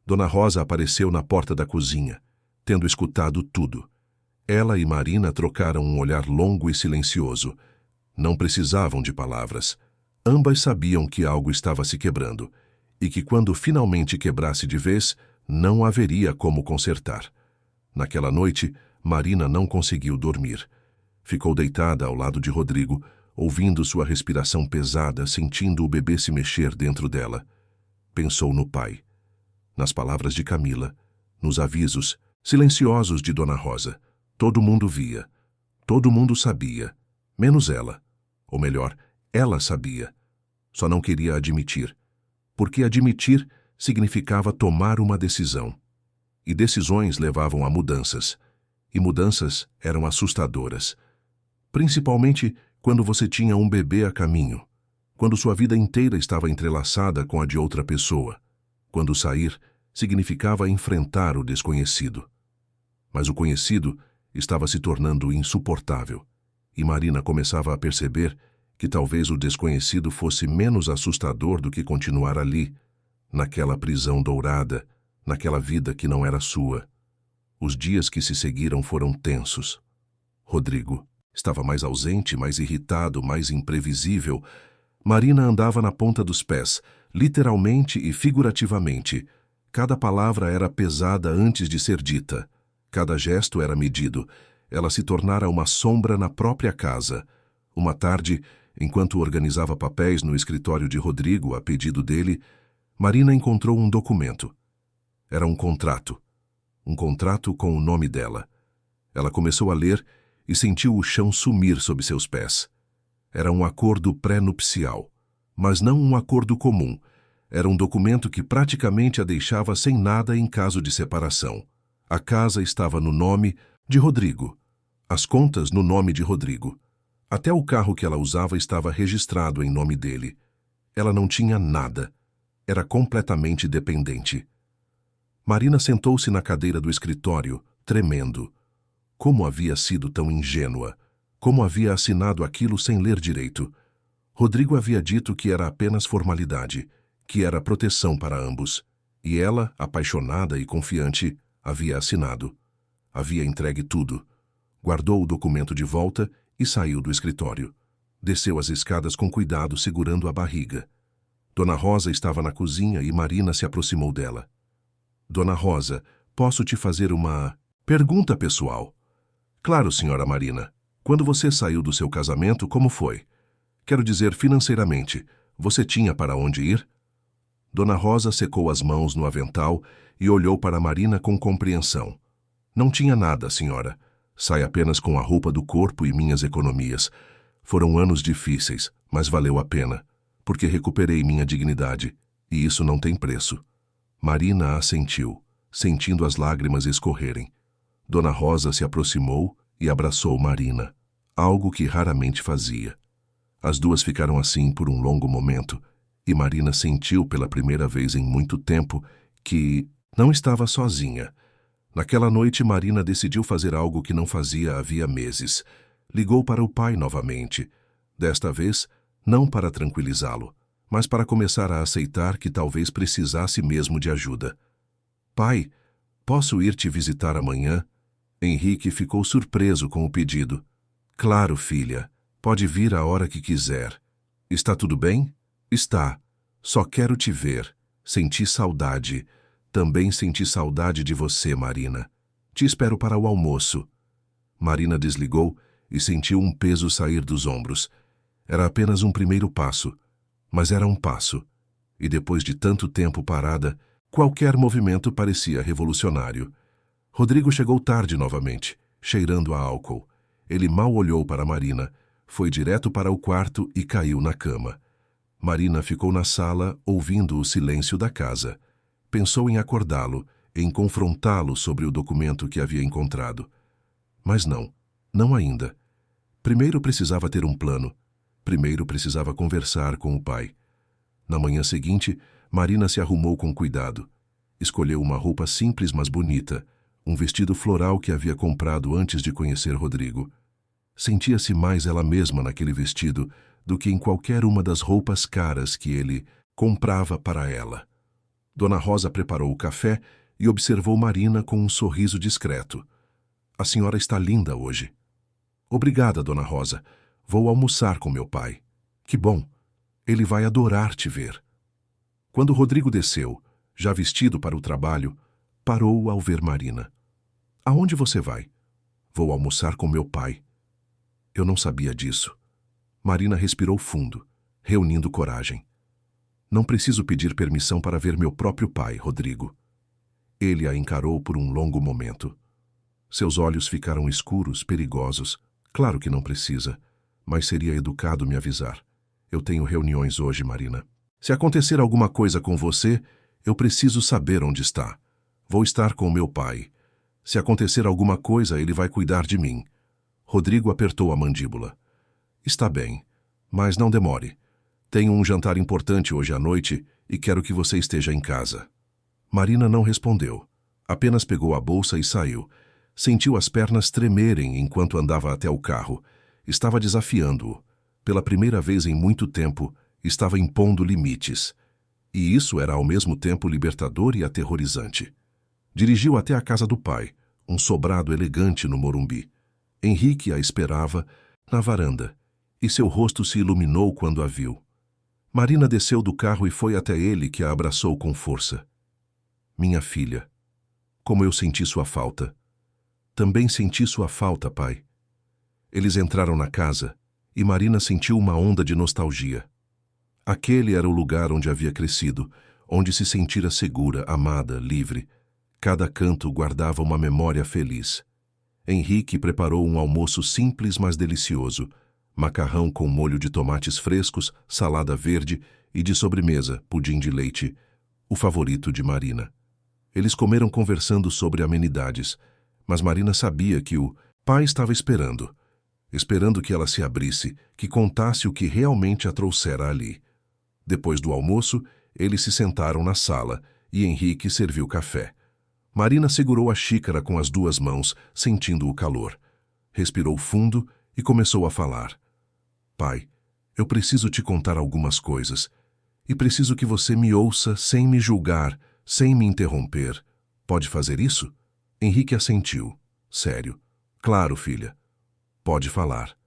Dona Rosa apareceu na porta da cozinha, tendo escutado tudo. Ela e Marina trocaram um olhar longo e silencioso. Não precisavam de palavras. Ambas sabiam que algo estava se quebrando, e que quando finalmente quebrasse de vez, não haveria como consertar. Naquela noite, Marina não conseguiu dormir. Ficou deitada ao lado de Rodrigo, ouvindo sua respiração pesada, sentindo o bebê se mexer dentro dela. Pensou no pai, nas palavras de Camila, nos avisos silenciosos de Dona Rosa. Todo mundo via, todo mundo sabia, menos ela. Ou melhor, ela sabia. Só não queria admitir, porque admitir significava tomar uma decisão. E decisões levavam a mudanças, e mudanças eram assustadoras. Principalmente quando você tinha um bebê a caminho, quando sua vida inteira estava entrelaçada com a de outra pessoa, quando sair significava enfrentar o desconhecido. Mas o conhecido estava se tornando insuportável, e Marina começava a perceber que talvez o desconhecido fosse menos assustador do que continuar ali, naquela prisão dourada, naquela vida que não era sua. Os dias que se seguiram foram tensos. Rodrigo estava mais ausente, mais irritado, mais imprevisível. Marina andava na ponta dos pés, literalmente e figurativamente. Cada palavra era pesada antes de ser dita. Cada gesto era medido. Ela se tornara uma sombra na própria casa. Uma tarde, enquanto organizava papéis no escritório de Rodrigo, a pedido dele, Marina encontrou um documento. Era um contrato. Um contrato com o nome dela. Ela começou a ler e sentiu o chão sumir sob seus pés. Era um acordo pré-nupcial, mas não um acordo comum. Era um documento que praticamente a deixava sem nada em caso de separação. A casa estava no nome de Rodrigo. As contas no nome de Rodrigo. Até o carro que ela usava estava registrado em nome dele. Ela não tinha nada. Era completamente dependente. Marina sentou-se na cadeira do escritório, tremendo. Como havia sido tão ingênua? Como havia assinado aquilo sem ler direito? Rodrigo havia dito que era apenas formalidade, que era proteção para ambos. E ela, apaixonada e confiante, havia assinado. Havia entregue tudo. Guardou o documento de volta e saiu do escritório. Desceu as escadas com cuidado, segurando a barriga. Dona Rosa estava na cozinha e Marina se aproximou dela. Dona Rosa, posso te fazer uma pergunta pessoal? Claro, senhora Marina. Quando você saiu do seu casamento, como foi? Quero dizer, financeiramente, você tinha para onde ir? Dona Rosa secou as mãos no avental e olhou para Marina com compreensão. Não tinha nada, senhora. Sai apenas com a roupa do corpo e minhas economias. Foram anos difíceis, mas valeu a pena, porque recuperei minha dignidade, e isso não tem preço. Marina assentiu, sentindo as lágrimas escorrerem. Dona Rosa se aproximou e abraçou Marina, algo que raramente fazia. As duas ficaram assim por um longo momento, e Marina sentiu pela primeira vez em muito tempo que não estava sozinha. Naquela noite, Marina decidiu fazer algo que não fazia havia meses. Ligou para o pai novamente. Desta vez, não para tranquilizá-lo, mas para começar a aceitar que talvez precisasse mesmo de ajuda. Pai, posso ir te visitar amanhã? Henrique ficou surpreso com o pedido. Claro, filha. Pode vir a hora que quiser. Está tudo bem? Está. Só quero te ver. Senti saudade. Também senti saudade de você, Marina. Te espero para o almoço. Marina desligou e sentiu um peso sair dos ombros. Era apenas um primeiro passo, mas era um passo. E depois de tanto tempo parada, Qualquer movimento parecia revolucionário. Rodrigo chegou tarde novamente, cheirando a álcool. Ele mal olhou para Marina, foi direto para o quarto e caiu na cama. Marina ficou na sala, ouvindo o silêncio da casa. Pensou em acordá-lo, em confrontá-lo sobre o documento que havia encontrado. Mas não ainda. Primeiro precisava ter um plano. Primeiro precisava conversar com o pai. Na manhã seguinte, Marina se arrumou com cuidado. Escolheu uma roupa simples, mas bonita, um vestido floral que havia comprado antes de conhecer Rodrigo. Sentia-se mais ela mesma naquele vestido do que em qualquer uma das roupas caras que ele comprava para ela. Dona Rosa preparou o café e observou Marina com um sorriso discreto. A senhora está linda hoje. Obrigada, Dona Rosa. Vou almoçar com meu pai. Que bom. Ele vai adorar te ver. Quando Rodrigo desceu, já vestido para o trabalho, parou ao ver Marina. Aonde você vai? Vou almoçar com meu pai. Eu não sabia disso. Marina respirou fundo, reunindo coragem. Não preciso pedir permissão para ver meu próprio pai, Rodrigo. Ele a encarou por um longo momento. Seus olhos ficaram escuros, perigosos. Claro que não precisa, mas seria educado me avisar. Eu tenho reuniões hoje, Marina. Se acontecer alguma coisa com você, eu preciso saber onde está. Vou estar com meu pai. Se acontecer alguma coisa, ele vai cuidar de mim. Rodrigo apertou a mandíbula. Está bem, mas não demore. Tenho um jantar importante hoje à noite e quero que você esteja em casa. Marina não respondeu. Apenas pegou a bolsa e saiu. Sentiu as pernas tremerem enquanto andava até o carro. Estava desafiando-o. Pela primeira vez em muito tempo, estava impondo limites. E isso era ao mesmo tempo libertador e aterrorizante. Dirigiu até a casa do pai, um sobrado elegante no Morumbi. Henrique a esperava na varanda, e seu rosto se iluminou quando a viu. Marina desceu do carro e foi até ele, que a abraçou com força. Minha filha, como eu senti sua falta. Também senti sua falta, pai. Eles entraram na casa, e Marina sentiu uma onda de nostalgia. Aquele era o lugar onde havia crescido, onde se sentira segura, amada, livre. Cada canto guardava uma memória feliz. Henrique preparou um almoço simples, mas delicioso. Macarrão com molho de tomates frescos, salada verde e, de sobremesa, pudim de leite, o favorito de Marina. Eles comeram conversando sobre amenidades, mas Marina sabia que o pai estava esperando que ela se abrisse, que contasse o que realmente a trouxera ali. Depois do almoço, eles se sentaram na sala e Henrique serviu café. Marina segurou a xícara com as duas mãos, sentindo o calor. Respirou fundo e começou a falar. Pai, eu preciso te contar algumas coisas. E preciso que você me ouça sem me julgar, sem me interromper. Pode fazer isso? Henrique assentiu. Sério. Claro, filha. Pode falar.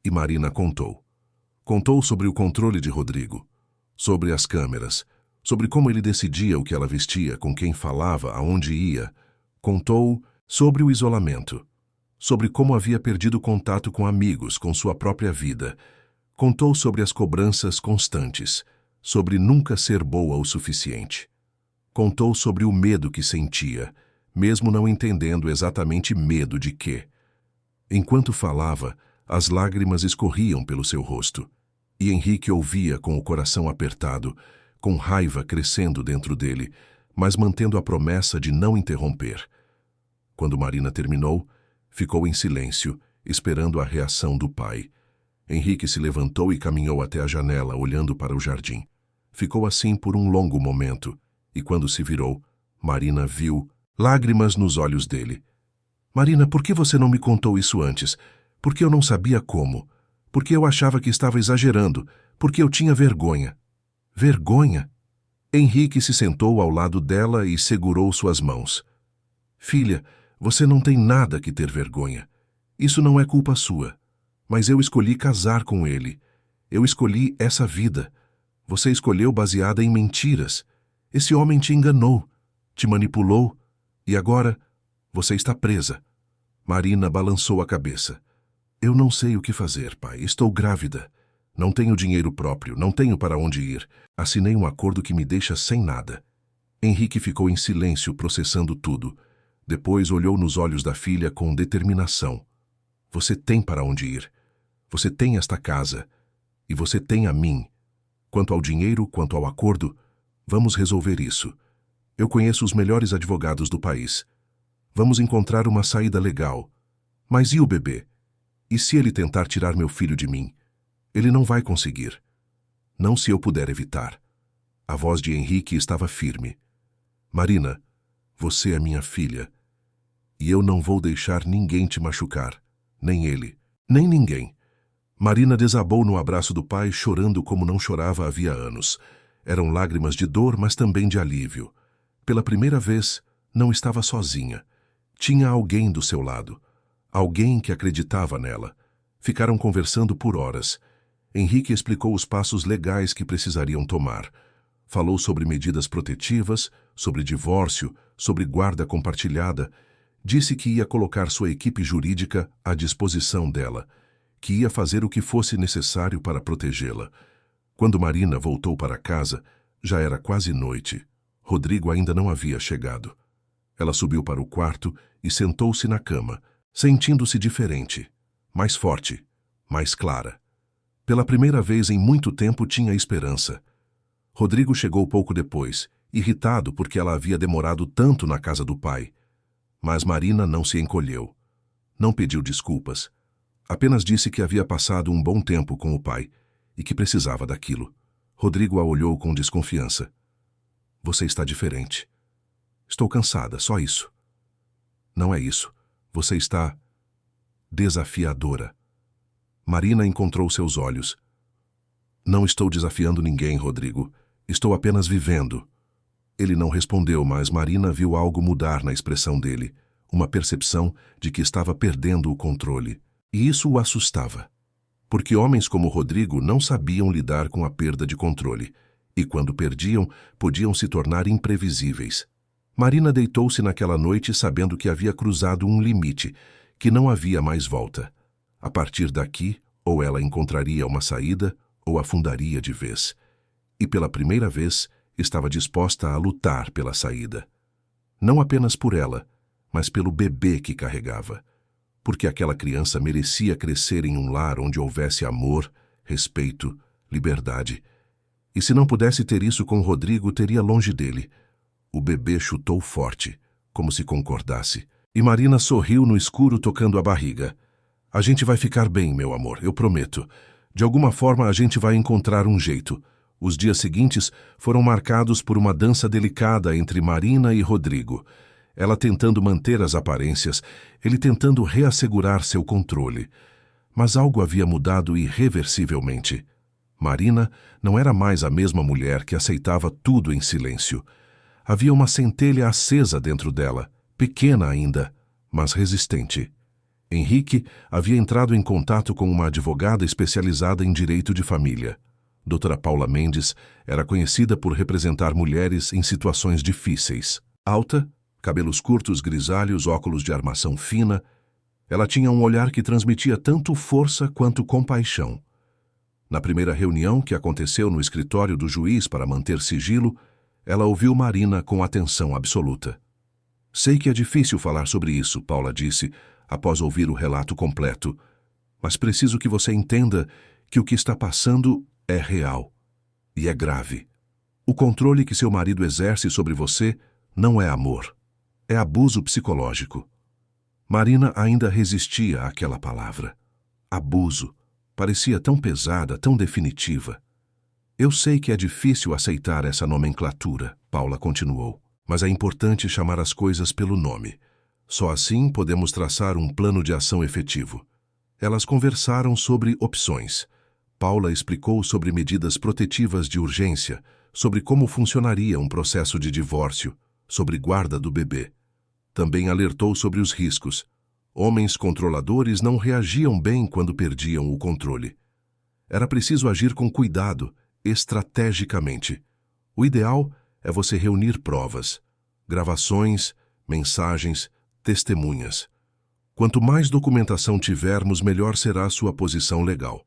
E Marina contou. Contou sobre o controle de Rodrigo, sobre as câmeras, sobre como ele decidia o que ela vestia, com quem falava, aonde ia. Contou sobre o isolamento, sobre como havia perdido contato com amigos, com sua própria vida. Contou sobre as cobranças constantes, sobre nunca ser boa o suficiente. Contou sobre o medo que sentia, mesmo não entendendo exatamente medo de quê. Enquanto falava, as lágrimas escorriam pelo seu rosto, e Henrique ouvia com o coração apertado, com raiva crescendo dentro dele, mas mantendo a promessa de não interromper. Quando Marina terminou, ficou em silêncio, esperando a reação do pai. Henrique se levantou e caminhou até a janela, olhando para o jardim. Ficou assim por um longo momento, e quando se virou, Marina viu lágrimas nos olhos dele. Marina, por que você não me contou isso antes? Porque eu não sabia como. Porque eu achava que estava exagerando. Porque eu tinha vergonha. Vergonha? Henrique se sentou ao lado dela e segurou suas mãos. Filha, você não tem nada que ter vergonha. Isso não é culpa sua. Mas eu escolhi casar com ele. Eu escolhi essa vida. Você escolheu baseada em mentiras. Esse homem te enganou, te manipulou, e agora você está presa. Marina balançou a cabeça. Eu não sei o que fazer, pai. Estou grávida. Não tenho dinheiro próprio, não tenho para onde ir. Assinei um acordo que me deixa sem nada. Henrique ficou em silêncio, processando tudo. Depois olhou nos olhos da filha com determinação. Você tem para onde ir. Você tem esta casa. E você tem a mim. Quanto ao dinheiro, quanto ao acordo, vamos resolver isso. Eu conheço os melhores advogados do país. Vamos encontrar uma saída legal. Mas e o bebê? E se ele tentar tirar meu filho de mim? Ele não vai conseguir. Não se eu puder evitar. A voz de Henrique estava firme. Marina, você é minha filha. E eu não vou deixar ninguém te machucar. Nem ele. Nem ninguém. Marina desabou no abraço do pai, chorando como não chorava havia anos. Eram lágrimas de dor, mas também de alívio. Pela primeira vez, não estava sozinha. Tinha alguém do seu lado. Alguém que acreditava nela. Ficaram conversando por horas. Henrique explicou os passos legais que precisariam tomar. Falou sobre medidas protetivas, sobre divórcio, sobre guarda compartilhada. Disse que ia colocar sua equipe jurídica à disposição dela, que ia fazer o que fosse necessário para protegê-la. Quando Marina voltou para casa, já era quase noite. Rodrigo ainda não havia chegado. Ela subiu para o quarto e sentou-se na cama, sentindo-se diferente, mais forte, mais clara. Pela primeira vez em muito tempo tinha esperança. Rodrigo chegou pouco depois, irritado porque ela havia demorado tanto na casa do pai. Mas Marina não se encolheu. Não pediu desculpas. Apenas disse que havia passado um bom tempo com o pai e que precisava daquilo. Rodrigo a olhou com desconfiança. Você está diferente. Estou cansada, só isso. Não é isso. Você está desafiadora. Marina encontrou seus olhos. Não estou desafiando ninguém, Rodrigo. Estou apenas vivendo. Ele não respondeu, mas Marina viu algo mudar na expressão dele, uma percepção de que estava perdendo o controle. E isso o assustava. Porque homens como Rodrigo não sabiam lidar com a perda de controle, e quando perdiam, podiam se tornar imprevisíveis. Marina deitou-se naquela noite sabendo que havia cruzado um limite, que não havia mais volta. A partir daqui, ou ela encontraria uma saída, ou afundaria de vez. E pela primeira vez, estava disposta a lutar pela saída. Não apenas por ela, mas pelo bebê que carregava. Porque aquela criança merecia crescer em um lar onde houvesse amor, respeito, liberdade. E se não pudesse ter isso com Rodrigo, teria longe dele. O bebê chutou forte, como se concordasse. E Marina sorriu no escuro, tocando a barriga. A gente vai ficar bem, meu amor, eu prometo. De alguma forma a gente vai encontrar um jeito. Os dias seguintes foram marcados por uma dança delicada entre Marina e Rodrigo. Ela tentando manter as aparências, ele tentando reassegurar seu controle. Mas algo havia mudado irreversivelmente. Marina não era mais a mesma mulher que aceitava tudo em silêncio. Havia uma centelha acesa dentro dela, pequena ainda, mas resistente. Henrique havia entrado em contato com uma advogada especializada em direito de família. Doutora Paula Mendes era conhecida por representar mulheres em situações difíceis. Alta, cabelos curtos grisalhos, óculos de armação fina, ela tinha um olhar que transmitia tanto força quanto compaixão. Na primeira reunião, que aconteceu no escritório do juiz para manter sigilo, ela ouviu Marina com atenção absoluta. Sei que é difícil falar sobre isso, Paula disse, após ouvir o relato completo, mas preciso que você entenda que o que está passando é real e é grave. O controle que seu marido exerce sobre você não é amor, é abuso psicológico. Marina ainda resistia àquela palavra. Abuso. Parecia tão pesada, tão definitiva. Eu sei que é difícil aceitar essa nomenclatura, Paula continuou, mas é importante chamar as coisas pelo nome. Só assim podemos traçar um plano de ação efetivo. Elas conversaram sobre opções. Paula explicou sobre medidas protetivas de urgência, sobre como funcionaria um processo de divórcio, sobre guarda do bebê. Também alertou sobre os riscos. Homens controladores não reagiam bem quando perdiam o controle. Era preciso agir com cuidado, estrategicamente. O ideal é você reunir provas, gravações, mensagens, testemunhas. Quanto mais documentação tivermos, melhor será a sua posição legal.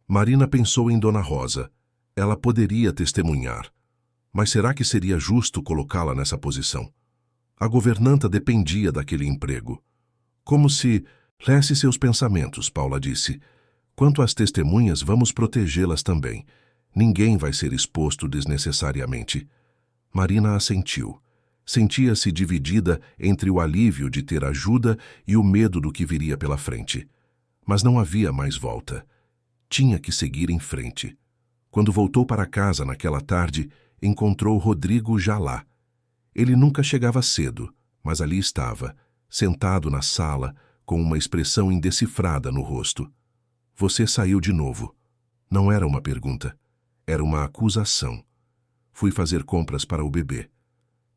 Marina pensou em Dona Rosa. Ela poderia testemunhar. Mas será que seria justo colocá-la nessa posição? A governanta dependia daquele emprego. Como se... Lesse seus pensamentos, Paula disse. Quanto às testemunhas, vamos protegê-las também. Ninguém vai ser exposto desnecessariamente. Marina assentiu. Sentia-se dividida entre o alívio de ter ajuda e o medo do que viria pela frente. Mas não havia mais volta. Tinha que seguir em frente. Quando voltou para casa naquela tarde, encontrou Rodrigo já lá. Ele nunca chegava cedo, mas ali estava, sentado na sala, com uma expressão indecifrada no rosto. Você saiu de novo. Não era uma pergunta. Era uma acusação. Fui fazer compras para o bebê.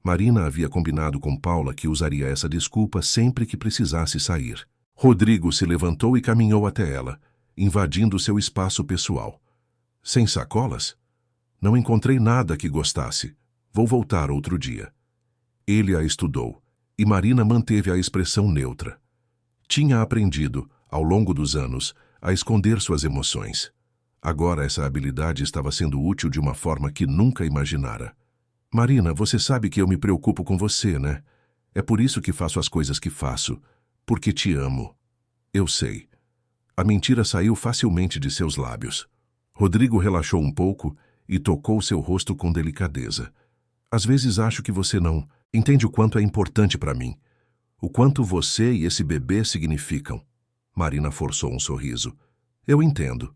Marina havia combinado com Paula que usaria essa desculpa sempre que precisasse sair. Rodrigo se levantou e caminhou até ela, invadindo seu espaço pessoal. Sem sacolas? Não encontrei nada que gostasse. Vou voltar outro dia. Ele a estudou, e Marina manteve a expressão neutra. Tinha aprendido, ao longo dos anos, a esconder suas emoções. Agora essa habilidade estava sendo útil de uma forma que nunca imaginara. Marina, você sabe que eu me preocupo com você, né? É por isso que faço as coisas que faço. Porque te amo. Eu sei. A mentira saiu facilmente de seus lábios. Rodrigo relaxou um pouco e tocou seu rosto com delicadeza. Às vezes acho que você não entende o quanto é importante para mim. O quanto você e esse bebê significam. Marina forçou um sorriso. Eu entendo.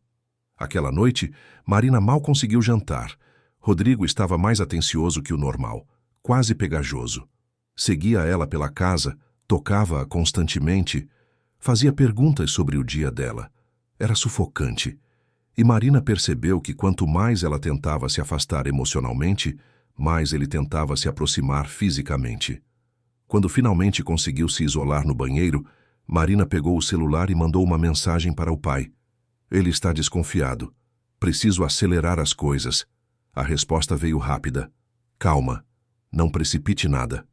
Aquela noite, Marina mal conseguiu jantar. Rodrigo estava mais atencioso que o normal, quase pegajoso. Seguia ela pela casa, tocava-a constantemente, fazia perguntas sobre o dia dela. Era sufocante. E Marina percebeu que quanto mais ela tentava se afastar emocionalmente, mais ele tentava se aproximar fisicamente. Quando finalmente conseguiu se isolar no banheiro, Marina pegou o celular e mandou uma mensagem para o pai. Ele está desconfiado. Preciso acelerar as coisas. A resposta veio rápida. Calma. Não precipite nada.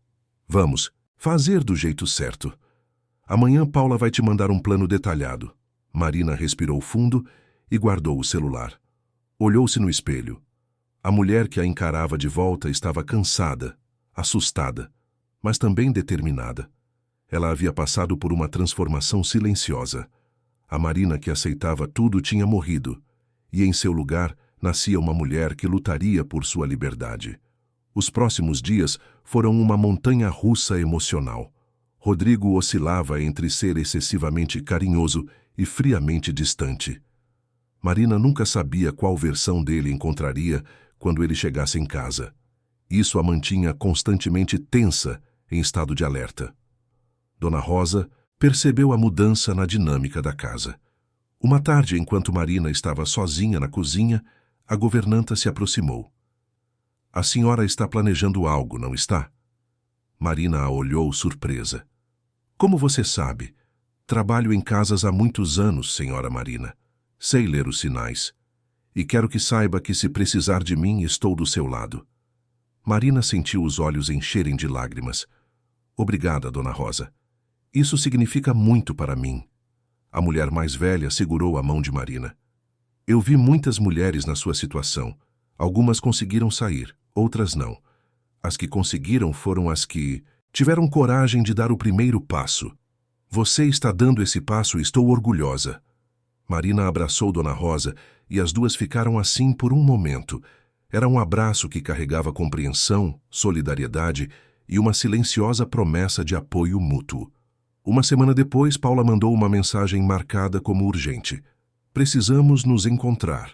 Vamos, fazer do jeito certo. Amanhã Paula vai te mandar um plano detalhado. Marina respirou fundo e guardou o celular. Olhou-se no espelho. A mulher que a encarava de volta estava cansada, assustada, mas também determinada. Ela havia passado por uma transformação silenciosa. A Marina que aceitava tudo tinha morrido, e em seu lugar nascia uma mulher que lutaria por sua liberdade. Os próximos dias foram uma montanha-russa emocional. Rodrigo oscilava entre ser excessivamente carinhoso e friamente distante. Marina nunca sabia qual versão dele encontraria quando ele chegasse em casa. Isso a mantinha constantemente tensa, em estado de alerta. Dona Rosa percebeu a mudança na dinâmica da casa. Uma tarde, enquanto Marina estava sozinha na cozinha, a governanta se aproximou. A senhora está planejando algo, não está? Marina a olhou surpresa. Como você sabe? Trabalho em casas há muitos anos, senhora Marina. Sei ler os sinais. E quero que saiba que, se precisar de mim, estou do seu lado. Marina sentiu os olhos encherem de lágrimas. Obrigada, Dona Rosa. Isso significa muito para mim. A mulher mais velha segurou a mão de Marina. Eu vi muitas mulheres na sua situação. Algumas conseguiram sair, outras não. As que conseguiram foram as que tiveram coragem de dar o primeiro passo. Você está dando esse passo e estou orgulhosa. Marina abraçou Dona Rosa e as duas ficaram assim por um momento. Era um abraço que carregava compreensão, solidariedade e uma silenciosa promessa de apoio mútuo. Uma semana depois, Paula mandou uma mensagem marcada como urgente. Precisamos nos encontrar.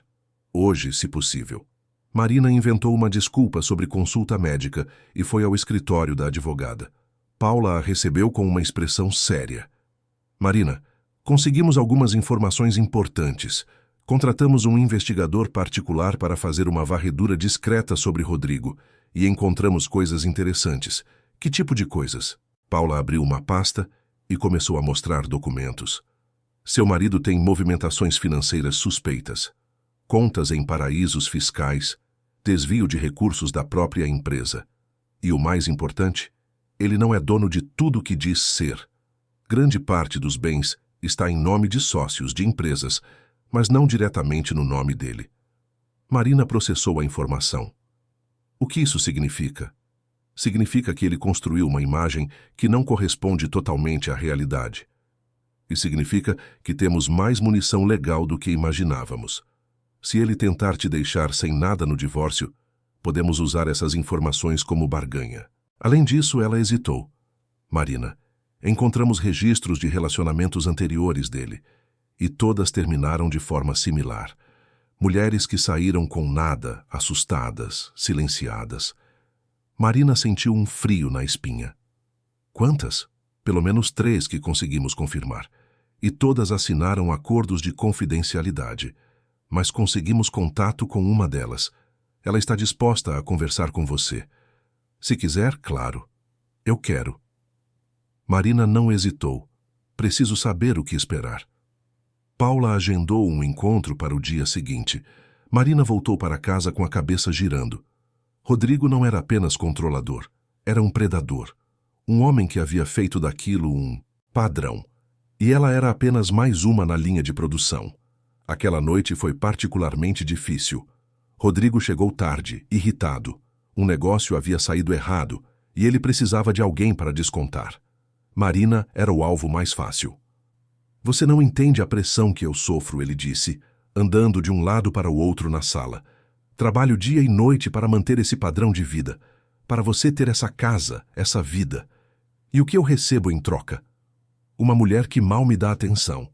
Hoje, se possível. Marina inventou uma desculpa sobre consulta médica e foi ao escritório da advogada. Paula a recebeu com uma expressão séria. Marina, conseguimos algumas informações importantes. Contratamos um investigador particular para fazer uma varredura discreta sobre Rodrigo e encontramos coisas interessantes. Que tipo de coisas? Paula abriu uma pasta e começou a mostrar documentos. Seu marido tem movimentações financeiras suspeitas, contas em paraísos fiscais, desvio de recursos da própria empresa. E o mais importante, ele não é dono de tudo o que diz ser. Grande parte dos bens está em nome de sócios de empresas, mas não diretamente no nome dele. Marina processou a informação. O que isso significa? Significa que ele construiu uma imagem que não corresponde totalmente à realidade. E significa que temos mais munição legal do que imaginávamos. Se ele tentar te deixar sem nada no divórcio, podemos usar essas informações como barganha. Além disso, ela hesitou. Marina, encontramos registros de relacionamentos anteriores dele, e todas terminaram de forma similar. Mulheres que saíram com nada, assustadas, silenciadas. Marina sentiu um frio na espinha. Quantas? Pelo menos 3 que conseguimos confirmar. E todas assinaram acordos de confidencialidade. Mas conseguimos contato com uma delas. Ela está disposta a conversar com você. Se quiser, claro. Eu quero. Marina não hesitou. Preciso saber o que esperar. Paula agendou um encontro para o dia seguinte. Marina voltou para casa com a cabeça girando. Rodrigo não era apenas controlador. Era um predador. Um homem que havia feito daquilo um padrão. E ela era apenas mais uma na linha de produção. Aquela noite foi particularmente difícil. Rodrigo chegou tarde, irritado. Um negócio havia saído errado e ele precisava de alguém para descontar. Marina era o alvo mais fácil. Você não entende a pressão que eu sofro, ele disse, andando de um lado para o outro na sala. Trabalho dia e noite para manter esse padrão de vida, para você ter essa casa, essa vida. E o que eu recebo em troca? Uma mulher que mal me dá atenção.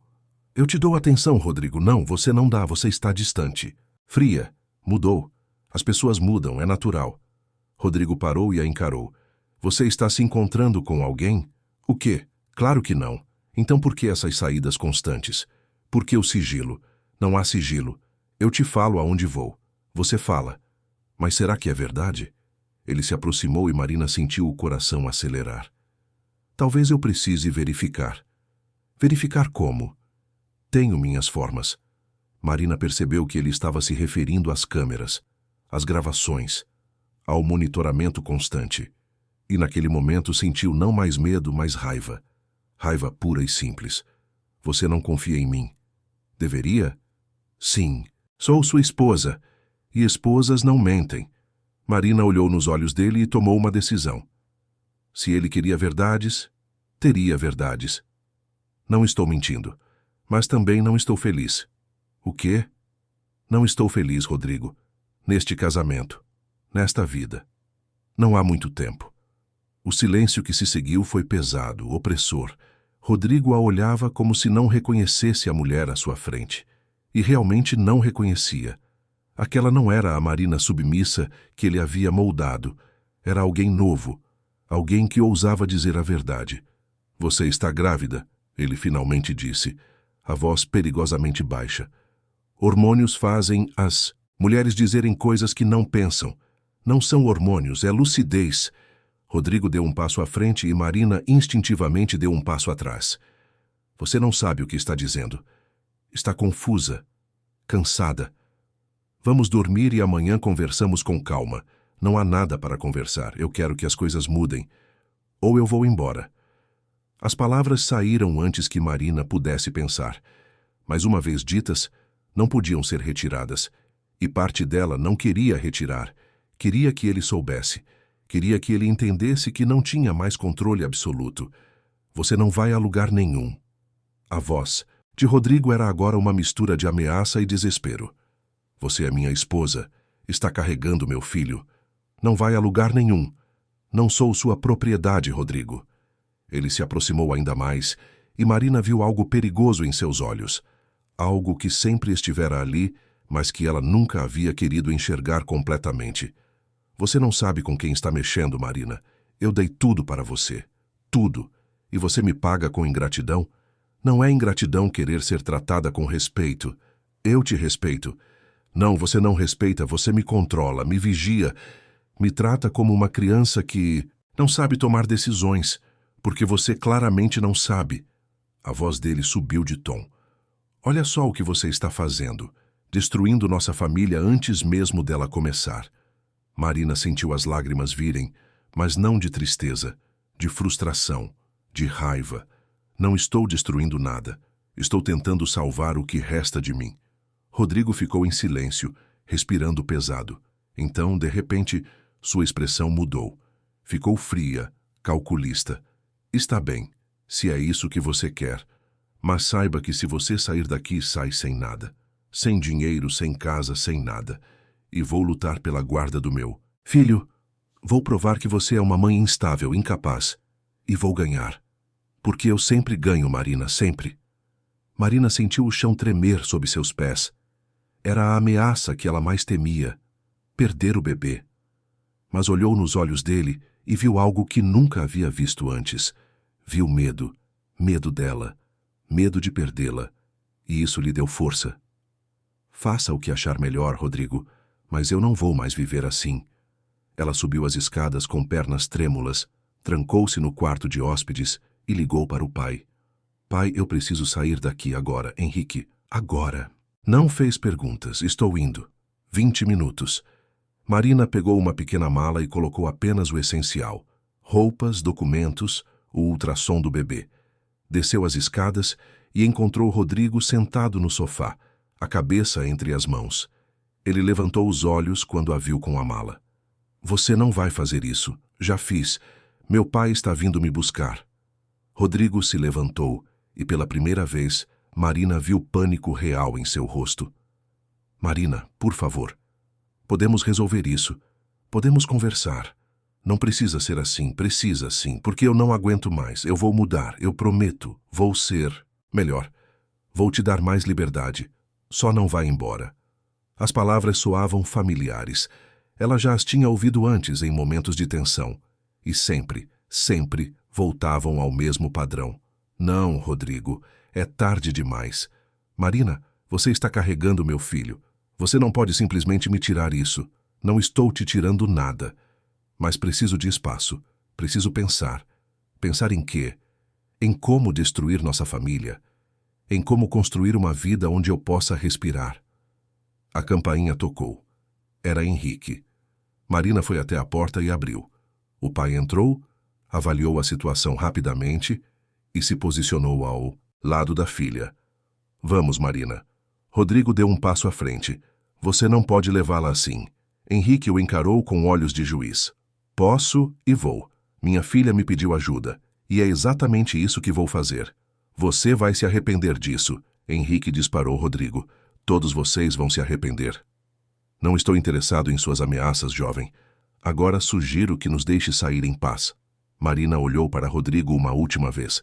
Eu te dou atenção, Rodrigo. Não, você não dá, você está distante. Fria. Mudou. As pessoas mudam, é natural. Rodrigo parou e a encarou. Você está se encontrando com alguém? O quê? Claro que não. Então por que essas saídas constantes? Por que o sigilo? Não há sigilo. Eu te falo aonde vou. Você fala. Mas será que é verdade? Ele se aproximou e Marina sentiu o coração acelerar. Talvez eu precise verificar. Verificar como? Tenho minhas formas. Marina percebeu que ele estava se referindo às câmeras, às gravações, ao monitoramento constante. E naquele momento sentiu não mais medo, mas raiva. Raiva pura e simples. Você não confia em mim. Deveria? Sim. Sou sua esposa. E esposas não mentem. Marina olhou nos olhos dele e tomou uma decisão. Se ele queria verdades, teria verdades. Não estou mentindo, mas também não estou feliz. O quê? Não estou feliz, Rodrigo. Neste casamento. Nesta vida. Não há muito tempo. O silêncio que se seguiu foi pesado, opressor. Rodrigo a olhava como se não reconhecesse a mulher à sua frente. E realmente não reconhecia. Aquela não era a Marina submissa que ele havia moldado. Era alguém novo. Alguém que ousava dizer a verdade. Você está grávida, ele finalmente disse, a voz perigosamente baixa. Hormônios fazem as mulheres dizerem coisas que não pensam. Não são hormônios, é lucidez. Rodrigo deu um passo à frente e Marina instintivamente deu um passo atrás. Você não sabe o que está dizendo. Está confusa, cansada. Vamos dormir e amanhã conversamos com calma. Não há nada para conversar. Eu quero que as coisas mudem. Ou eu vou embora. As palavras saíram antes que Marina pudesse pensar. Mas uma vez ditas, não podiam ser retiradas. E parte dela não queria retirar. Queria que ele soubesse. Queria que ele entendesse que não tinha mais controle absoluto. Você não vai a lugar nenhum. A voz de Rodrigo era agora uma mistura de ameaça e desespero. Você é minha esposa. Está carregando meu filho. Não vai a lugar nenhum. Não sou sua propriedade, Rodrigo. Ele se aproximou ainda mais e Marina viu algo perigoso em seus olhos. Algo que sempre estivera ali, mas que ela nunca havia querido enxergar completamente. Você não sabe com quem está mexendo, Marina. Eu dei tudo para você. Tudo. E você me paga com ingratidão? Não é ingratidão querer ser tratada com respeito. Eu te respeito. Não, você não respeita, você me controla, me vigia, me trata como uma criança que não sabe tomar decisões, porque você claramente não sabe. A voz dele subiu de tom. Olha só o que você está fazendo, destruindo nossa família antes mesmo dela começar. Marina sentiu as lágrimas virem, mas não de tristeza, de frustração, de raiva. Não estou destruindo nada. Estou tentando salvar o que resta de mim. Rodrigo ficou em silêncio, respirando pesado. Então, de repente, Sua expressão mudou. Ficou fria, calculista. Está bem, se é isso que você quer. Mas saiba que se você sair daqui, sai sem nada. Sem dinheiro, sem casa, sem nada. E vou lutar pela guarda do meu filho. Vou provar que você é uma mãe instável, incapaz. E vou ganhar. Porque eu sempre ganho, Marina, sempre. Marina sentiu o chão tremer sob seus pés. Era a ameaça que ela mais temia. Perder o bebê. Mas olhou nos olhos dele e viu algo que nunca havia visto antes. Viu medo. Medo dela. Medo de perdê-la. E isso lhe deu força. Faça o que achar melhor, Rodrigo, mas eu não vou mais viver assim. Ela subiu as escadas com pernas trêmulas, trancou-se no quarto de hóspedes e ligou para o pai. Pai, eu preciso sair daqui agora, Henrique. Agora. Não fez perguntas. Estou indo. 20 minutos. Marina pegou uma pequena mala e colocou apenas o essencial. Roupas, documentos, o ultrassom do bebê. Desceu as escadas e encontrou Rodrigo sentado no sofá, a cabeça entre as mãos. Ele levantou os olhos quando a viu com a mala. Você não vai fazer isso. Já fiz. Meu pai está vindo me buscar. Rodrigo se levantou e, pela primeira vez, Marina viu pânico real em seu rosto. Marina, por favor. Podemos resolver isso. Podemos conversar. Não precisa ser assim, precisa sim, porque eu não aguento mais. Eu vou mudar, eu prometo. Vou ser melhor. Vou te dar mais liberdade. Só não vá embora. As palavras soavam familiares. Ela já as tinha ouvido antes em momentos de tensão. E sempre, sempre voltavam ao mesmo padrão. Não, Rodrigo, é tarde demais. Marina, você está carregando meu filho. Você não pode simplesmente me tirar isso. Não estou te tirando nada. Mas preciso de espaço. Preciso pensar. Pensar em quê? Em como destruir nossa família. Em como construir uma vida onde eu possa respirar. A campainha tocou. Era Henrique. Marina foi até a porta e abriu. O pai entrou, avaliou a situação rapidamente e se posicionou ao lado da filha. Vamos, Marina. Rodrigo deu um passo à frente. Você não pode levá-la assim. Henrique o encarou com olhos de juiz. Posso e vou. Minha filha me pediu ajuda. E é exatamente isso que vou fazer. Você vai se arrepender disso. Henrique disparou Rodrigo. Todos vocês vão se arrepender. Não estou interessado em suas ameaças, jovem. Agora sugiro que nos deixe sair em paz. Marina olhou para Rodrigo uma última vez.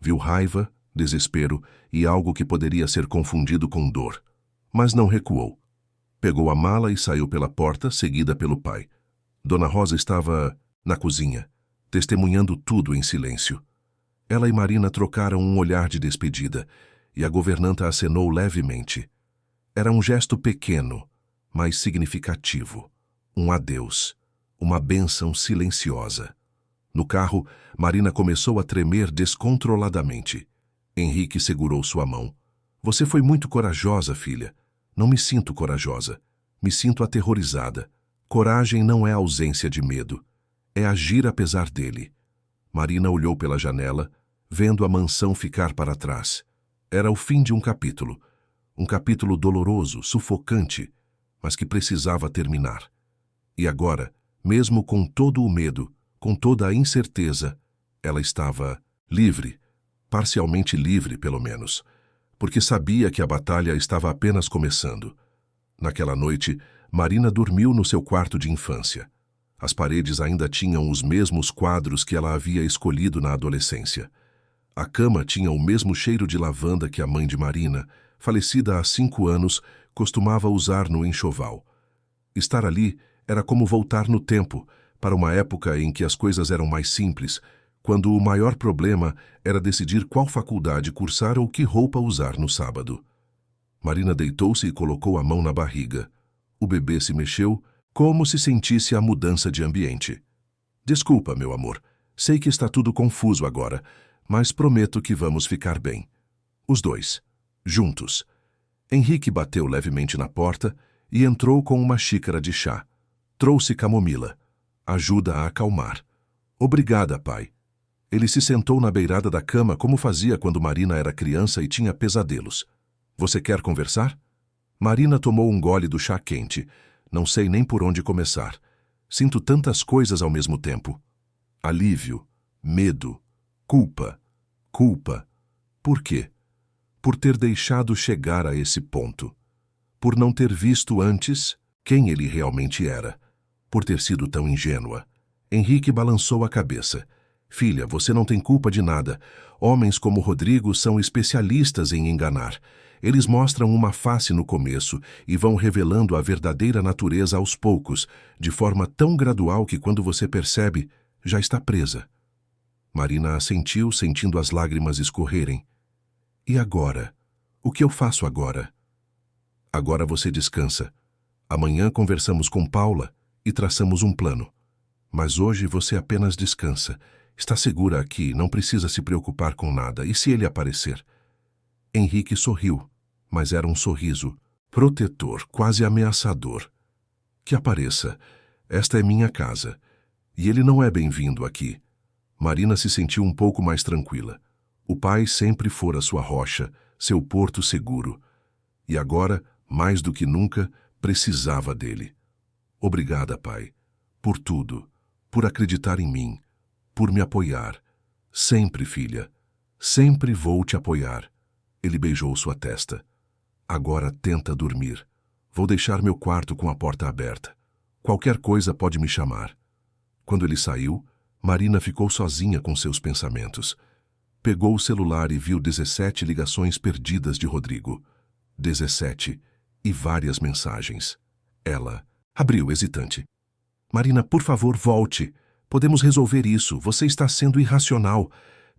Viu raiva, desespero e algo que poderia ser confundido com dor. Mas não recuou. Pegou a mala e saiu pela porta, seguida pelo pai. Dona Rosa estava na cozinha, testemunhando tudo em silêncio. Ela e Marina trocaram um olhar de despedida e a governanta acenou levemente. Era um gesto pequeno, mas significativo. Um adeus, uma bênção silenciosa. No carro, Marina começou a tremer descontroladamente. Henrique segurou sua mão. Você foi muito corajosa, filha. Não me sinto corajosa. Me sinto aterrorizada. Coragem não é ausência de medo. É agir apesar dele. Marina olhou pela janela, vendo a mansão ficar para trás. Era o fim de um capítulo. Um capítulo doloroso, sufocante, mas que precisava terminar. E agora, mesmo com todo o medo, com toda a incerteza, ela estava livre, parcialmente livre, pelo menos, porque sabia que a batalha estava apenas começando. Naquela noite, Marina dormiu no seu quarto de infância. As paredes ainda tinham os mesmos quadros que ela havia escolhido na adolescência. A cama tinha o mesmo cheiro de lavanda que a mãe de Marina, falecida há 5 anos, costumava usar no enxoval. Estar ali era como voltar no tempo, para uma época em que as coisas eram mais simples, quando o maior problema era decidir qual faculdade cursar ou que roupa usar no sábado. Marina deitou-se e colocou a mão na barriga. O bebê se mexeu, como se sentisse a mudança de ambiente. Desculpa, meu amor. Sei que está tudo confuso agora, mas prometo que vamos ficar bem. Os dois, juntos. Henrique bateu levemente na porta e entrou com uma xícara de chá. Trouxe camomila. Ajuda a acalmar. Obrigada, pai. Ele se sentou na beirada da cama como fazia quando Marina era criança e tinha pesadelos. Você quer conversar? Marina tomou um gole do chá quente. Não sei nem por onde começar. Sinto tantas coisas ao mesmo tempo. Alívio, medo, culpa, culpa. Por quê? Por ter deixado chegar a esse ponto. Por não ter visto antes quem ele realmente era. Por ter sido tão ingênua. Henrique balançou a cabeça. Filha, você não tem culpa de nada. Homens como Rodrigo são especialistas em enganar. Eles mostram uma face no começo e vão revelando a verdadeira natureza aos poucos, de forma tão gradual que quando você percebe, já está presa. Marina assentiu, sentindo as lágrimas escorrerem. E agora? O que eu faço agora? Agora você descansa. Amanhã conversamos com Paula e traçamos um plano. Mas hoje você apenas descansa. Está segura aqui, não precisa se preocupar com nada. E se ele aparecer? Henrique sorriu, mas era um sorriso protetor, quase ameaçador. Que apareça. Esta é minha casa. E ele não é bem-vindo aqui. Marina se sentiu um pouco mais tranquila. O pai sempre fora sua rocha, seu porto seguro. E agora, mais do que nunca, precisava dele. Obrigada, pai. Por tudo. Por acreditar em mim. Por me apoiar. Sempre, filha. Sempre vou te apoiar. Ele beijou sua testa. Agora tenta dormir. Vou deixar meu quarto com a porta aberta. Qualquer coisa pode me chamar. Quando ele saiu, Marina ficou sozinha com seus pensamentos. Pegou o celular e viu 17 ligações perdidas de Rodrigo. 17. E várias mensagens. Ela abriu, hesitante. Marina, por favor, volte. Podemos resolver isso. Você está sendo irracional.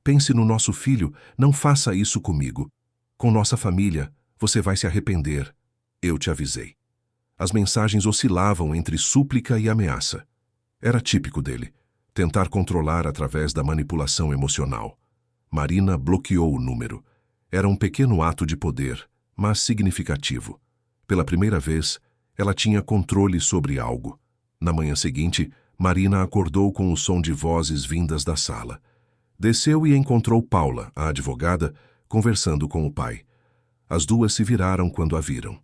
Pense no nosso filho. Não faça isso comigo. Com nossa família, você vai se arrepender. Eu te avisei. As mensagens oscilavam entre súplica e ameaça. Era típico dele. Tentar controlar através da manipulação emocional. Marina bloqueou o número. Era um pequeno ato de poder, mas significativo. Pela primeira vez, ela tinha controle sobre algo. Na manhã seguinte, Marina acordou com o som de vozes vindas da sala. Desceu e encontrou Paula, a advogada, conversando com o pai. As duas se viraram quando a viram.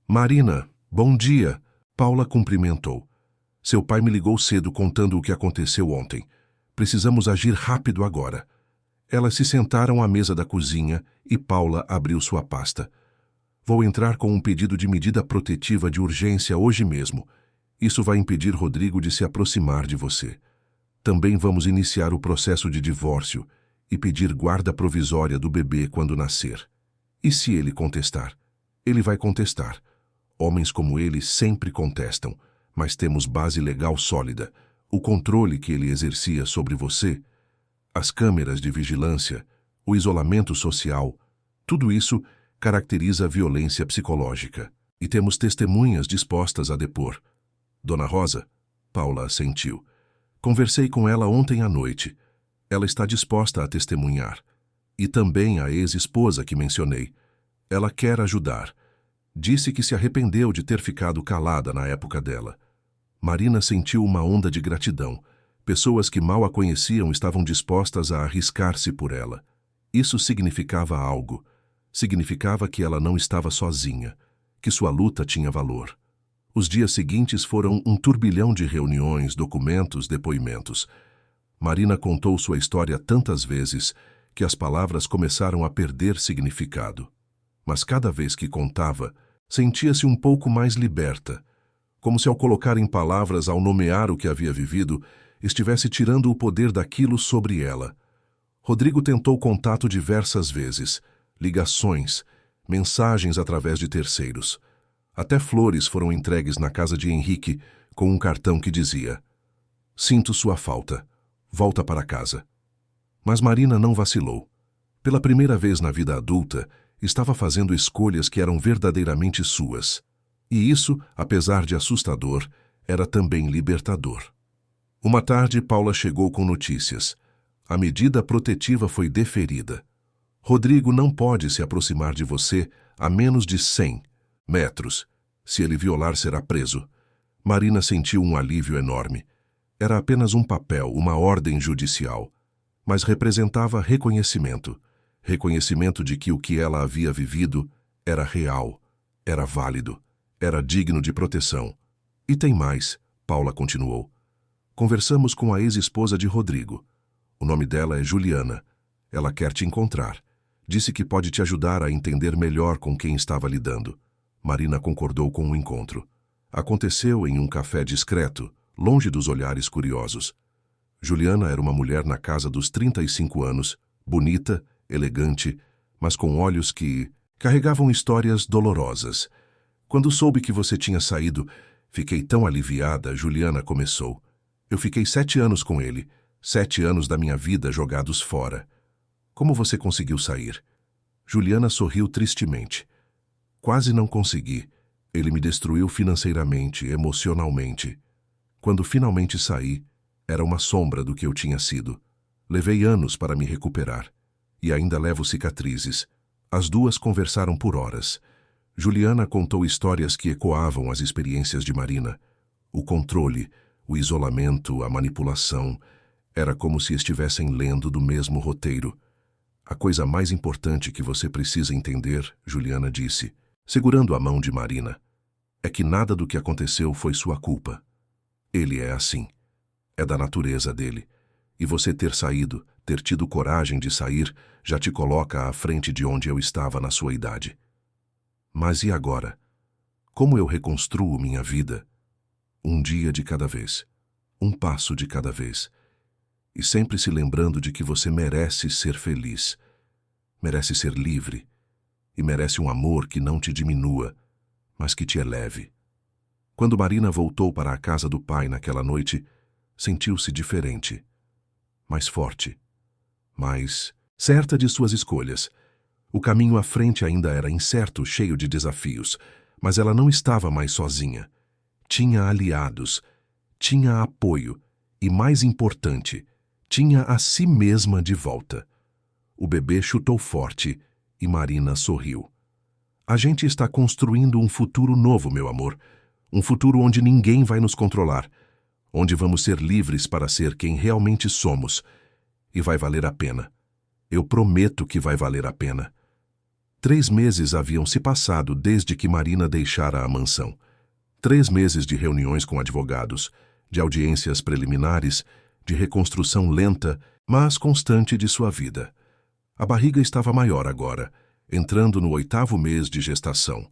Marina, bom dia. Paula cumprimentou. Seu pai me ligou cedo contando o que aconteceu ontem. Precisamos agir rápido agora. Elas se sentaram à mesa da cozinha e Paula abriu sua pasta. Vou entrar com um pedido de medida protetiva de urgência hoje mesmo. Isso vai impedir Rodrigo de se aproximar de você. Também vamos iniciar o processo de divórcio e pedir guarda provisória do bebê quando nascer. E se ele contestar? Ele vai contestar. Homens como ele sempre contestam, mas temos base legal sólida. O controle que ele exercia sobre você, as câmeras de vigilância, o isolamento social, tudo isso caracteriza a violência psicológica. E temos testemunhas dispostas a depor. Dona Rosa, Paula assentiu. Conversei com ela ontem à noite. Ela está disposta a testemunhar. E também a ex-esposa que mencionei. Ela quer ajudar. Disse que se arrependeu de ter ficado calada na época dela. Marina sentiu uma onda de gratidão. Pessoas que mal a conheciam estavam dispostas a arriscar-se por ela. Isso significava algo. Significava que ela não estava sozinha, que sua luta tinha valor. Os dias seguintes foram um turbilhão de reuniões, documentos, depoimentos. Marina contou sua história tantas vezes que as palavras começaram a perder significado. Mas cada vez que contava, sentia-se um pouco mais liberta, como se ao colocar em palavras, ao nomear o que havia vivido, estivesse tirando o poder daquilo sobre ela. Rodrigo tentou contato diversas vezes, ligações, mensagens através de terceiros. Até flores foram entregues na casa de Henrique com um cartão que dizia: "Sinto sua falta. Volta para casa." Mas Marina não vacilou. Pela primeira vez na vida adulta, estava fazendo escolhas que eram verdadeiramente suas. E isso, apesar de assustador, era também libertador. Uma tarde, Paula chegou com notícias. A medida protetiva foi deferida. Rodrigo não pode se aproximar de você a menos de 100 metros. Se ele violar, será preso. Marina sentiu um alívio enorme. Era apenas um papel, uma ordem judicial. Mas representava reconhecimento. Reconhecimento de que o que ela havia vivido era real, era válido, era digno de proteção. E tem mais. Paula continuou. Conversamos com a ex-esposa de Rodrigo. O nome dela é Juliana. Ela quer te encontrar. Disse que pode te ajudar a entender melhor com quem estava lidando. Marina concordou com o encontro. Aconteceu em um café discreto, longe dos olhares curiosos. Juliana era uma mulher na casa dos 35 anos, bonita, elegante, mas com olhos que carregavam histórias dolorosas. Quando soube que você tinha saído, fiquei tão aliviada, Juliana começou. Eu fiquei 7 anos com ele, 7 anos da minha vida jogados fora. Como você conseguiu sair? Juliana sorriu tristemente. Quase não consegui. Ele me destruiu financeiramente, emocionalmente. Quando finalmente saí, era uma sombra do que eu tinha sido. Levei anos para me recuperar. E ainda levo cicatrizes. As duas conversaram por horas. Juliana contou histórias que ecoavam as experiências de Marina. O controle, o isolamento, a manipulação. Era como se estivessem lendo do mesmo roteiro. A coisa mais importante que você precisa entender, Juliana disse, segurando a mão de Marina, é que nada do que aconteceu foi sua culpa. Ele é assim. É da natureza dele. E você ter saído, ter tido coragem de sair, já te coloca à frente de onde eu estava na sua idade. Mas e agora? Como eu reconstruo minha vida? Um dia de cada vez. Um passo de cada vez. E sempre se lembrando de que você merece ser feliz. Merece ser livre. E merece um amor que não te diminua, mas que te eleve. Quando Marina voltou para a casa do pai naquela noite, sentiu-se diferente. Mais forte. Mais certa de suas escolhas. O caminho à frente ainda era incerto, cheio de desafios, mas ela não estava mais sozinha. Tinha aliados, tinha apoio e, mais importante, tinha a si mesma de volta. O bebê chutou forte e Marina sorriu. A gente está construindo um futuro novo, meu amor. Um futuro onde ninguém vai nos controlar. Onde vamos ser livres para ser quem realmente somos. E vai valer a pena. Eu prometo que vai valer a pena. 3 meses haviam se passado desde que Marina deixara a mansão. 3 meses de reuniões com advogados, de audiências preliminares, de reconstrução lenta, mas constante de sua vida. A barriga estava maior agora, entrando no 8º mês de gestação.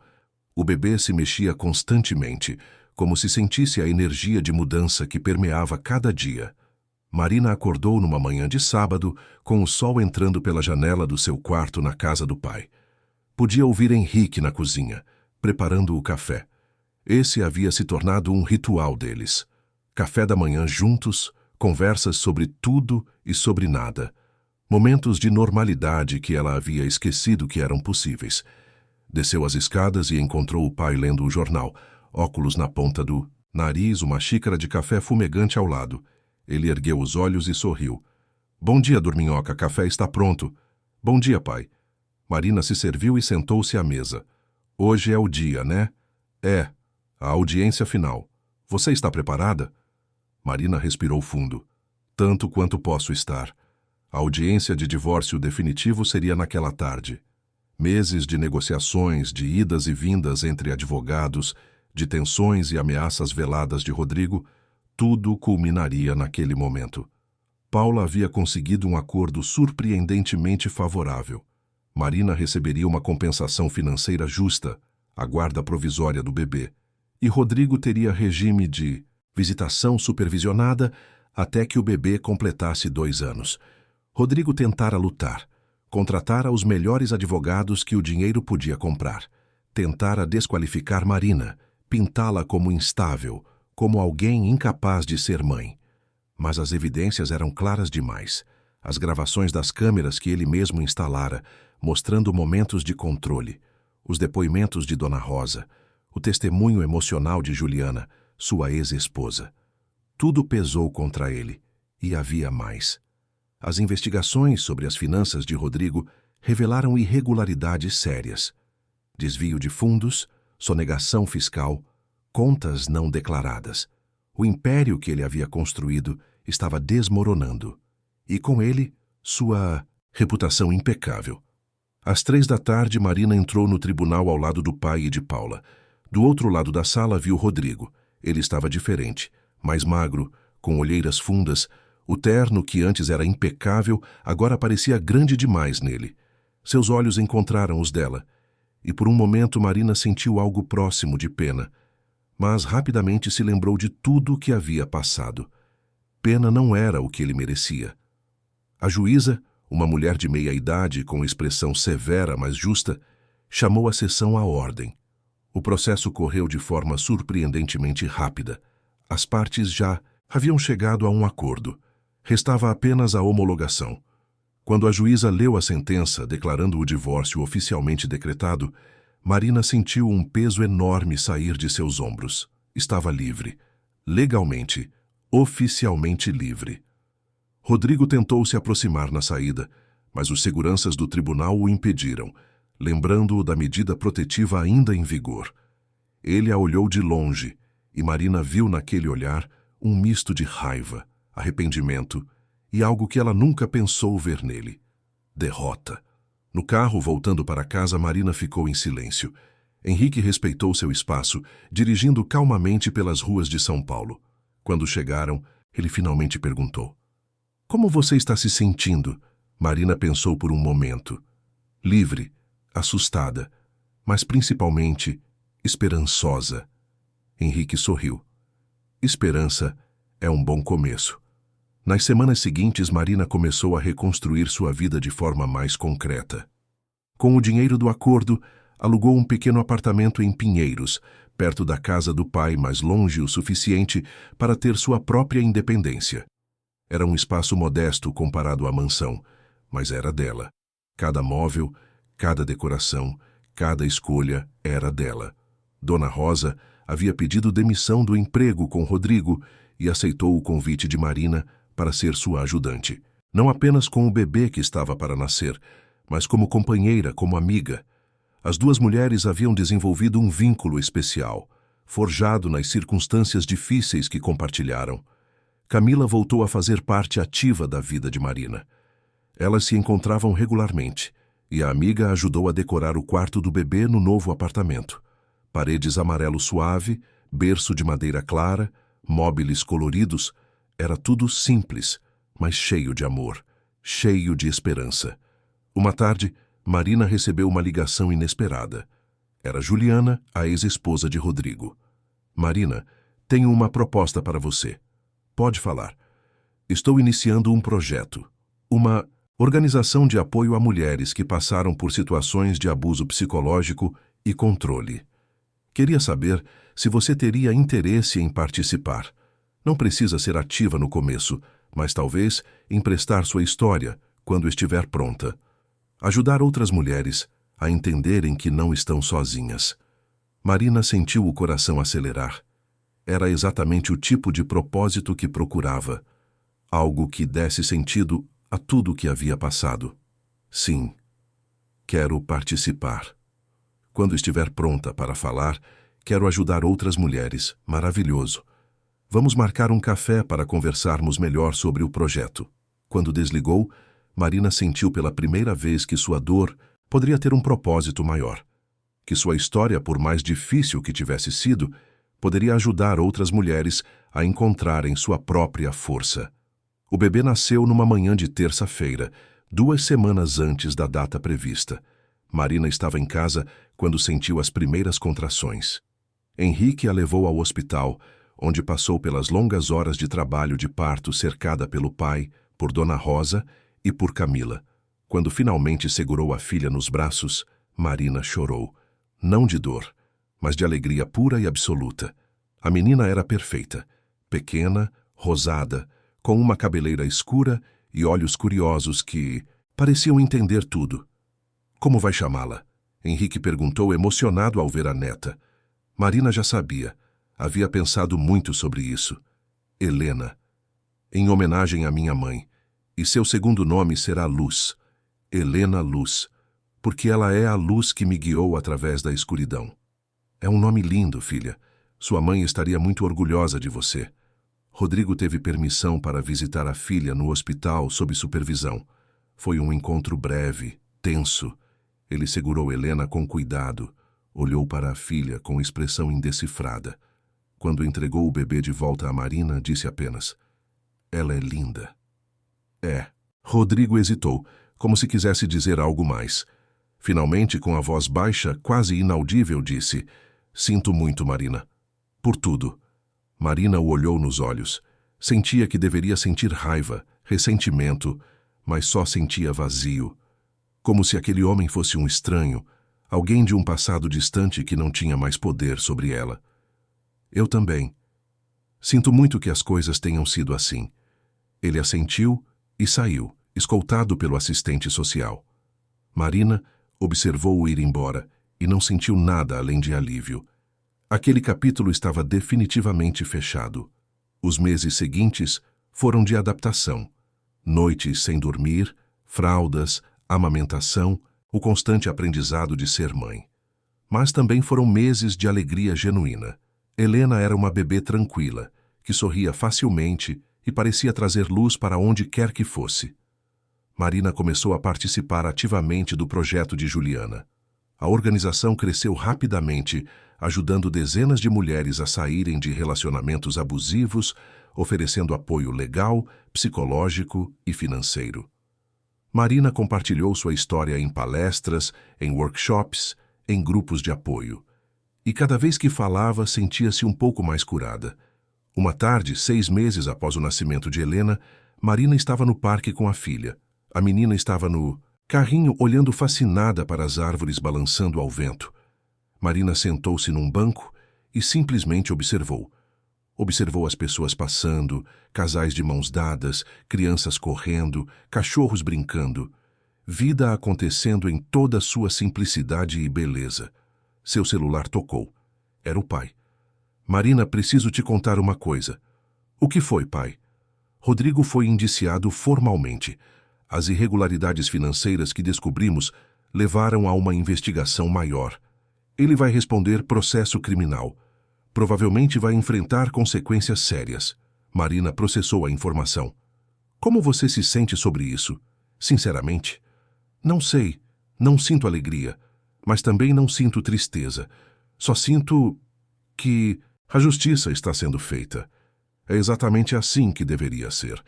O bebê se mexia constantemente, como se sentisse a energia de mudança que permeava cada dia. Marina acordou numa manhã de sábado, com o sol entrando pela janela do seu quarto na casa do pai. Podia ouvir Henrique na cozinha, preparando o café. Esse havia se tornado um ritual deles. Café da manhã juntos, conversas sobre tudo e sobre nada. Momentos de normalidade que ela havia esquecido que eram possíveis. Desceu as escadas e encontrou o pai lendo o jornal, óculos na ponta do nariz, uma xícara de café fumegante ao lado. Ele ergueu os olhos e sorriu. Bom dia, dorminhoca, café está pronto. Bom dia, pai. Marina se serviu e sentou-se à mesa. Hoje é o dia, né? É. A audiência final. Você está preparada? Marina respirou fundo. Tanto quanto posso estar. A audiência de divórcio definitivo seria naquela tarde. Meses de negociações, de idas e vindas entre advogados, de tensões e ameaças veladas de Rodrigo, tudo culminaria naquele momento. Paula havia conseguido um acordo surpreendentemente favorável. Marina receberia uma compensação financeira justa, a guarda provisória do bebê, e Rodrigo teria regime de visitação supervisionada até que o bebê completasse 2 anos. Rodrigo tentara lutar, contratara os melhores advogados que o dinheiro podia comprar, tentara desqualificar Marina, pintá-la como instável, como alguém incapaz de ser mãe. Mas as evidências eram claras demais. As gravações das câmeras que ele mesmo instalara, mostrando momentos de controle, os depoimentos de Dona Rosa, o testemunho emocional de Juliana, sua ex-esposa. Tudo pesou contra ele, e havia mais. As investigações sobre as finanças de Rodrigo revelaram irregularidades sérias. Desvio de fundos, sonegação fiscal, contas não declaradas. O império que ele havia construído estava desmoronando. E com ele, sua reputação impecável. Às 3 da tarde, Marina entrou no tribunal ao lado do pai e de Paula. Do outro lado da sala viu Rodrigo. Ele estava diferente. Mais magro, com olheiras fundas, o terno, que antes era impecável, agora parecia grande demais nele. Seus olhos encontraram os dela, e por um momento Marina sentiu algo próximo de pena, mas rapidamente se lembrou de tudo o que havia passado. Pena não era o que ele merecia. A juíza, uma mulher de meia-idade com expressão severa, mas justa, chamou a sessão à ordem. O processo correu de forma surpreendentemente rápida. As partes já haviam chegado a um acordo. Restava apenas a homologação. Quando a juíza leu a sentença, declarando o divórcio oficialmente decretado, Marina sentiu um peso enorme sair de seus ombros. Estava livre. Legalmente, oficialmente livre. Rodrigo tentou se aproximar na saída, mas os seguranças do tribunal o impediram, lembrando-o da medida protetiva ainda em vigor. Ele a olhou de longe, e Marina viu naquele olhar um misto de raiva, arrependimento e algo que ela nunca pensou ver nele: derrota. No carro, voltando para casa, Marina ficou em silêncio. Henrique respeitou seu espaço, dirigindo calmamente pelas ruas de São Paulo. Quando chegaram, ele finalmente perguntou: "Como você está se sentindo?" Marina pensou por um momento. Livre, assustada, mas principalmente esperançosa. Henrique sorriu. Esperança é um bom começo. Nas semanas seguintes, Marina começou a reconstruir sua vida de forma mais concreta. Com o dinheiro do acordo, alugou um pequeno apartamento em Pinheiros, perto da casa do pai, mas longe o suficiente para ter sua própria independência. Era um espaço modesto comparado à mansão, mas era dela. Cada móvel, cada decoração, cada escolha era dela. Dona Rosa havia pedido demissão do emprego com Rodrigo e aceitou o convite de Marina para ser sua ajudante. Não apenas com o bebê que estava para nascer, mas como companheira, como amiga. As duas mulheres haviam desenvolvido um vínculo especial, forjado nas circunstâncias difíceis que compartilharam. Camila voltou a fazer parte ativa da vida de Marina. Elas se encontravam regularmente, e a amiga ajudou a decorar o quarto do bebê no novo apartamento. Paredes amarelo suave, berço de madeira clara, móveis coloridos. Era tudo simples, mas cheio de amor, cheio de esperança. Uma tarde, Marina recebeu uma ligação inesperada. Era Juliana, a ex-esposa de Rodrigo. "Marina, tenho uma proposta para você. Pode falar. Estou iniciando um projeto. Uma organização de apoio a mulheres que passaram por situações de abuso psicológico e controle. Queria saber se você teria interesse em participar. Não precisa ser ativa no começo, mas talvez emprestar sua história quando estiver pronta. Ajudar outras mulheres a entenderem que não estão sozinhas." Marina sentiu o coração acelerar. Era exatamente o tipo de propósito que procurava. Algo que desse sentido a tudo o que havia passado. "Sim, quero participar. Quando estiver pronta para falar, quero ajudar outras mulheres. Maravilhoso. Vamos marcar um café para conversarmos melhor sobre o projeto." Quando desligou, Marina sentiu pela primeira vez que sua dor poderia ter um propósito maior. Que sua história, por mais difícil que tivesse sido, poderia ajudar outras mulheres a encontrarem sua própria força. O bebê nasceu numa manhã de terça-feira, 2 semanas antes da data prevista. Marina estava em casa quando sentiu as primeiras contrações. Henrique a levou ao hospital, onde passou pelas longas horas de trabalho de parto cercada pelo pai, por Dona Rosa e por Camila. Quando finalmente segurou a filha nos braços, Marina chorou. Não de dor, mas de alegria pura e absoluta. A menina era perfeita, pequena, rosada, com uma cabeleira escura e olhos curiosos que pareciam entender tudo. "Como vai chamá-la?" Henrique perguntou, emocionado ao ver a neta. Marina já sabia. Havia pensado muito sobre isso. "Helena, em homenagem à minha mãe, e seu segundo nome será Luz. Helena Luz, porque ela é a luz que me guiou através da escuridão." "É um nome lindo, filha. Sua mãe estaria muito orgulhosa de você." Rodrigo teve permissão para visitar a filha no hospital sob supervisão. Foi um encontro breve, tenso. Ele segurou Helena com cuidado, olhou para a filha com expressão indecifrada. quando entregou o bebê de volta a Marina, disse apenas: "Ela é linda." É. Rodrigo hesitou, como se quisesse dizer algo mais. Finalmente, com a voz baixa, quase inaudível, disse: "Sinto muito, Marina. Por tudo." Marina o olhou nos olhos. Sentia que deveria sentir raiva, ressentimento, mas só sentia vazio. Como se aquele homem fosse um estranho, alguém de um passado distante que não tinha mais poder sobre ela. "Eu também. Sinto muito que as coisas tenham sido assim." Ele assentiu e saiu, escoltado pelo assistente social. Marina observou-o ir embora e não sentiu nada além de alívio. Aquele capítulo estava definitivamente fechado. Os meses seguintes foram de adaptação. Noites sem dormir, fraldas, amamentação, o constante aprendizado de ser mãe. Mas também foram meses de alegria genuína. Helena era uma bebê tranquila, que sorria facilmente e parecia trazer luz para onde quer que fosse. Marina começou a participar ativamente do projeto de Juliana. A organização cresceu rapidamente, ajudando dezenas de mulheres a saírem de relacionamentos abusivos, oferecendo apoio legal, psicológico e financeiro. Marina compartilhou sua história em palestras, em workshops, em grupos de apoio. E cada vez que falava, sentia-se um pouco mais curada. Uma tarde, 6 meses após o nascimento de Helena, Marina estava no parque com a filha. A menina estava no carrinho olhando fascinada para as árvores balançando ao vento. Marina sentou-se num banco e simplesmente observou. Observou as pessoas passando, casais de mãos dadas, crianças correndo, cachorros brincando. Vida acontecendo em toda a sua simplicidade e beleza. Seu celular tocou. Era o pai. "Marina, preciso te contar uma coisa." "O que foi, pai?" "Rodrigo foi indiciado formalmente. As irregularidades financeiras que descobrimos levaram a uma investigação maior. Ele vai responder processo criminal. Provavelmente vai enfrentar consequências sérias." Marina processou a informação. "Como você se sente sobre isso? Sinceramente?" "Não sei. Não sinto alegria. Mas também não sinto tristeza. Só sinto que a justiça está sendo feita. É exatamente assim que deveria ser."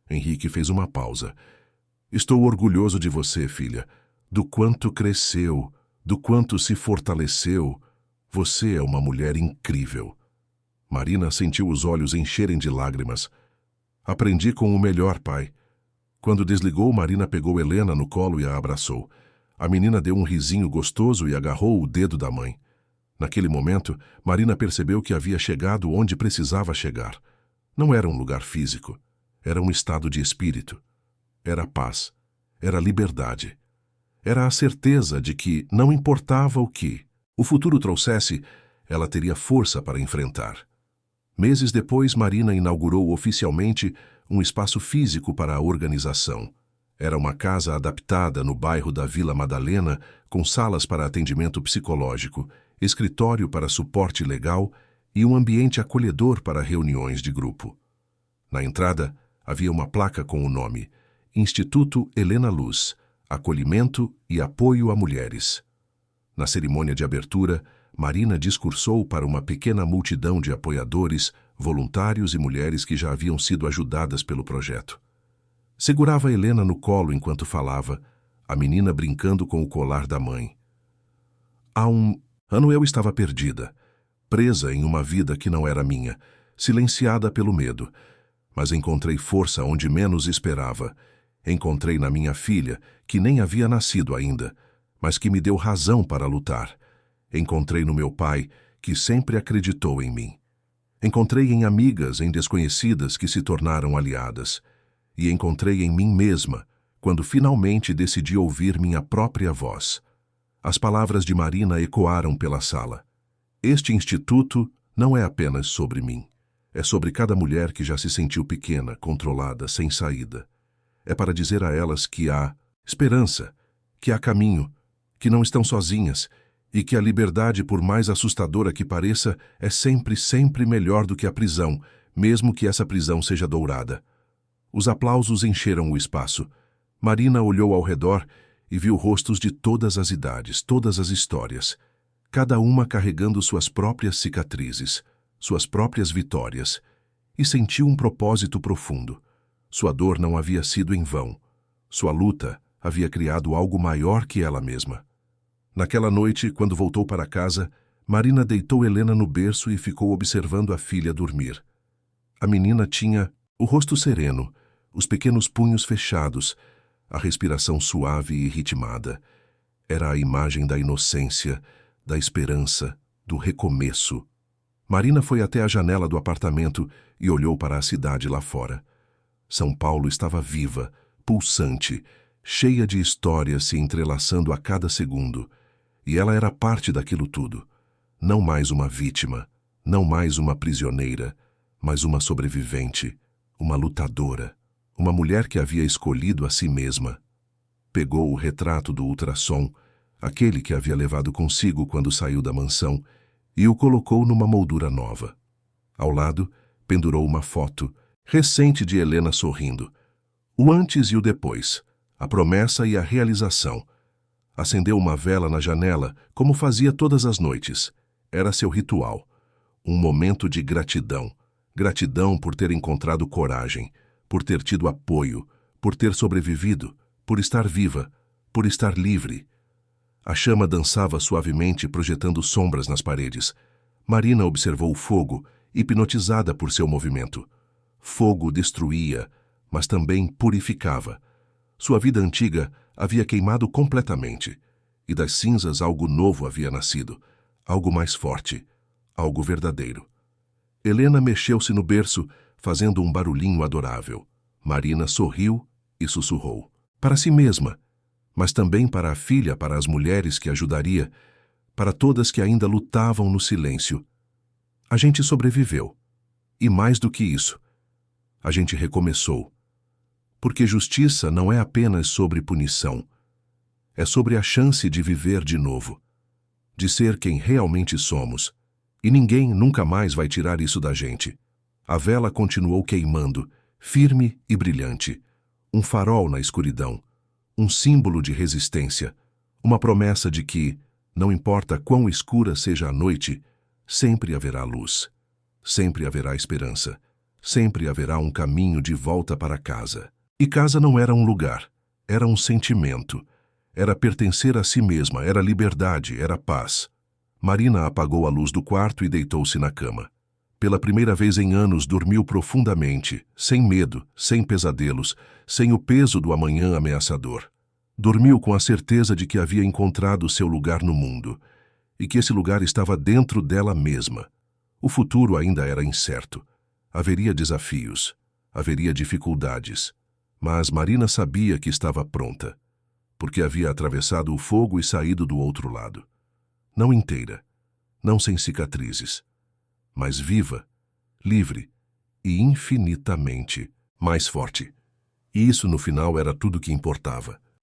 Henrique fez uma pausa. "Estou orgulhoso de você, filha. Do quanto cresceu, do quanto se fortaleceu. Você é uma mulher incrível." Marina sentiu os olhos encherem de lágrimas. "Aprendi com o melhor, pai." Quando desligou, Marina pegou Helena no colo e a abraçou. A menina deu um risinho gostoso e agarrou o dedo da mãe. Naquele momento, Marina percebeu que havia chegado onde precisava chegar. Não era um lugar físico. Era um estado de espírito. Era paz. Era liberdade. Era a certeza de que, não importava o que o futuro trouxesse, ela teria força para enfrentar. Meses depois, Marina inaugurou oficialmente um espaço físico para a organização. Era uma casa adaptada no bairro da Vila Madalena, com salas para atendimento psicológico, escritório para suporte legal e um ambiente acolhedor para reuniões de grupo. Na entrada, havia uma placa com o nome Instituto Helena Luz, Acolhimento e Apoio a Mulheres. Na cerimônia de abertura, Marina discursou para uma pequena multidão de apoiadores, voluntários e mulheres que já haviam sido ajudadas pelo projeto. Segurava Helena no colo enquanto falava, a menina brincando com o colar da mãe. Há um ano eu estava perdida, presa em uma vida que não era minha, silenciada pelo medo. Mas encontrei força onde menos esperava. Encontrei na minha filha, que nem havia nascido ainda, mas que me deu razão para lutar. Encontrei no meu pai, que sempre acreditou em mim. Encontrei em amigas, em desconhecidas que se tornaram aliadas. E encontrei em mim mesma, quando finalmente decidi ouvir minha própria voz. As palavras de Marina ecoaram pela sala. Este instituto não é apenas sobre mim. É sobre cada mulher que já se sentiu pequena, controlada, sem saída. É para dizer a elas que há esperança, que há caminho, que não estão sozinhas e que a liberdade, por mais assustadora que pareça, é sempre, sempre melhor do que a prisão, mesmo que essa prisão seja dourada. Os aplausos encheram o espaço. Marina olhou ao redor e viu rostos de todas as idades, todas as histórias, cada uma carregando suas próprias cicatrizes. suas próprias vitórias, e sentiu um propósito profundo. Sua dor não havia sido em vão. Sua luta havia criado algo maior que ela mesma. Naquela noite, quando voltou para casa, Marina deitou Helena no berço e ficou observando a filha dormir. A menina tinha o rosto sereno, os pequenos punhos fechados, a respiração suave e ritmada. Era a imagem da inocência, da esperança, do recomeço. Marina foi até a janela do apartamento e olhou para a cidade lá fora. São Paulo estava viva, pulsante, cheia de histórias se entrelaçando a cada segundo. E ela era parte daquilo tudo. Não mais uma vítima, não mais uma prisioneira, mas uma sobrevivente, uma lutadora, uma mulher que havia escolhido a si mesma. Pegou o retrato do ultrassom, aquele que havia levado consigo quando saiu da mansão, e o colocou numa moldura nova. Ao lado, pendurou uma foto, recente de Helena sorrindo. O antes e o depois, a promessa e a realização. Acendeu uma vela na janela, como fazia todas as noites. Era seu ritual. Um momento de gratidão. Gratidão por ter encontrado coragem, por ter tido apoio, por ter sobrevivido, por estar viva, por estar livre. A chama dançava suavemente, projetando sombras nas paredes. Marina observou o fogo, hipnotizada por seu movimento. Fogo destruía, mas também purificava. Sua vida antiga havia queimado completamente, e das cinzas algo novo havia nascido, algo mais forte, algo verdadeiro. Helena mexeu-se no berço, fazendo um barulhinho adorável. Marina sorriu e sussurrou. Para si mesma, mas também para a filha, para as mulheres que ajudaria, para todas que ainda lutavam no silêncio. A gente sobreviveu. E mais do que isso, a gente recomeçou. Porque justiça não é apenas sobre punição. É sobre a chance de viver de novo, de ser quem realmente somos. E ninguém nunca mais vai tirar isso da gente. A vela continuou queimando, firme e brilhante. Um farol na escuridão. Um símbolo de resistência. Uma promessa de que, não importa quão escura seja a noite, sempre haverá luz. Sempre haverá esperança. Sempre haverá um caminho de volta para casa. E casa não era um lugar, era um sentimento. Era pertencer a si mesma, era liberdade, era paz. Marina apagou a luz do quarto e deitou-se na cama. Pela primeira vez em anos, dormiu profundamente, sem medo, sem pesadelos, sem o peso do amanhã ameaçador. Dormiu com a certeza de que havia encontrado seu lugar no mundo, e que esse lugar estava dentro dela mesma. O futuro ainda era incerto. Haveria desafios, haveria dificuldades. Mas Marina sabia que estava pronta, porque havia atravessado o fogo e saído do outro lado. Não inteira, não sem cicatrizes, mas viva, livre e infinitamente mais forte. E isso no final era tudo que importava.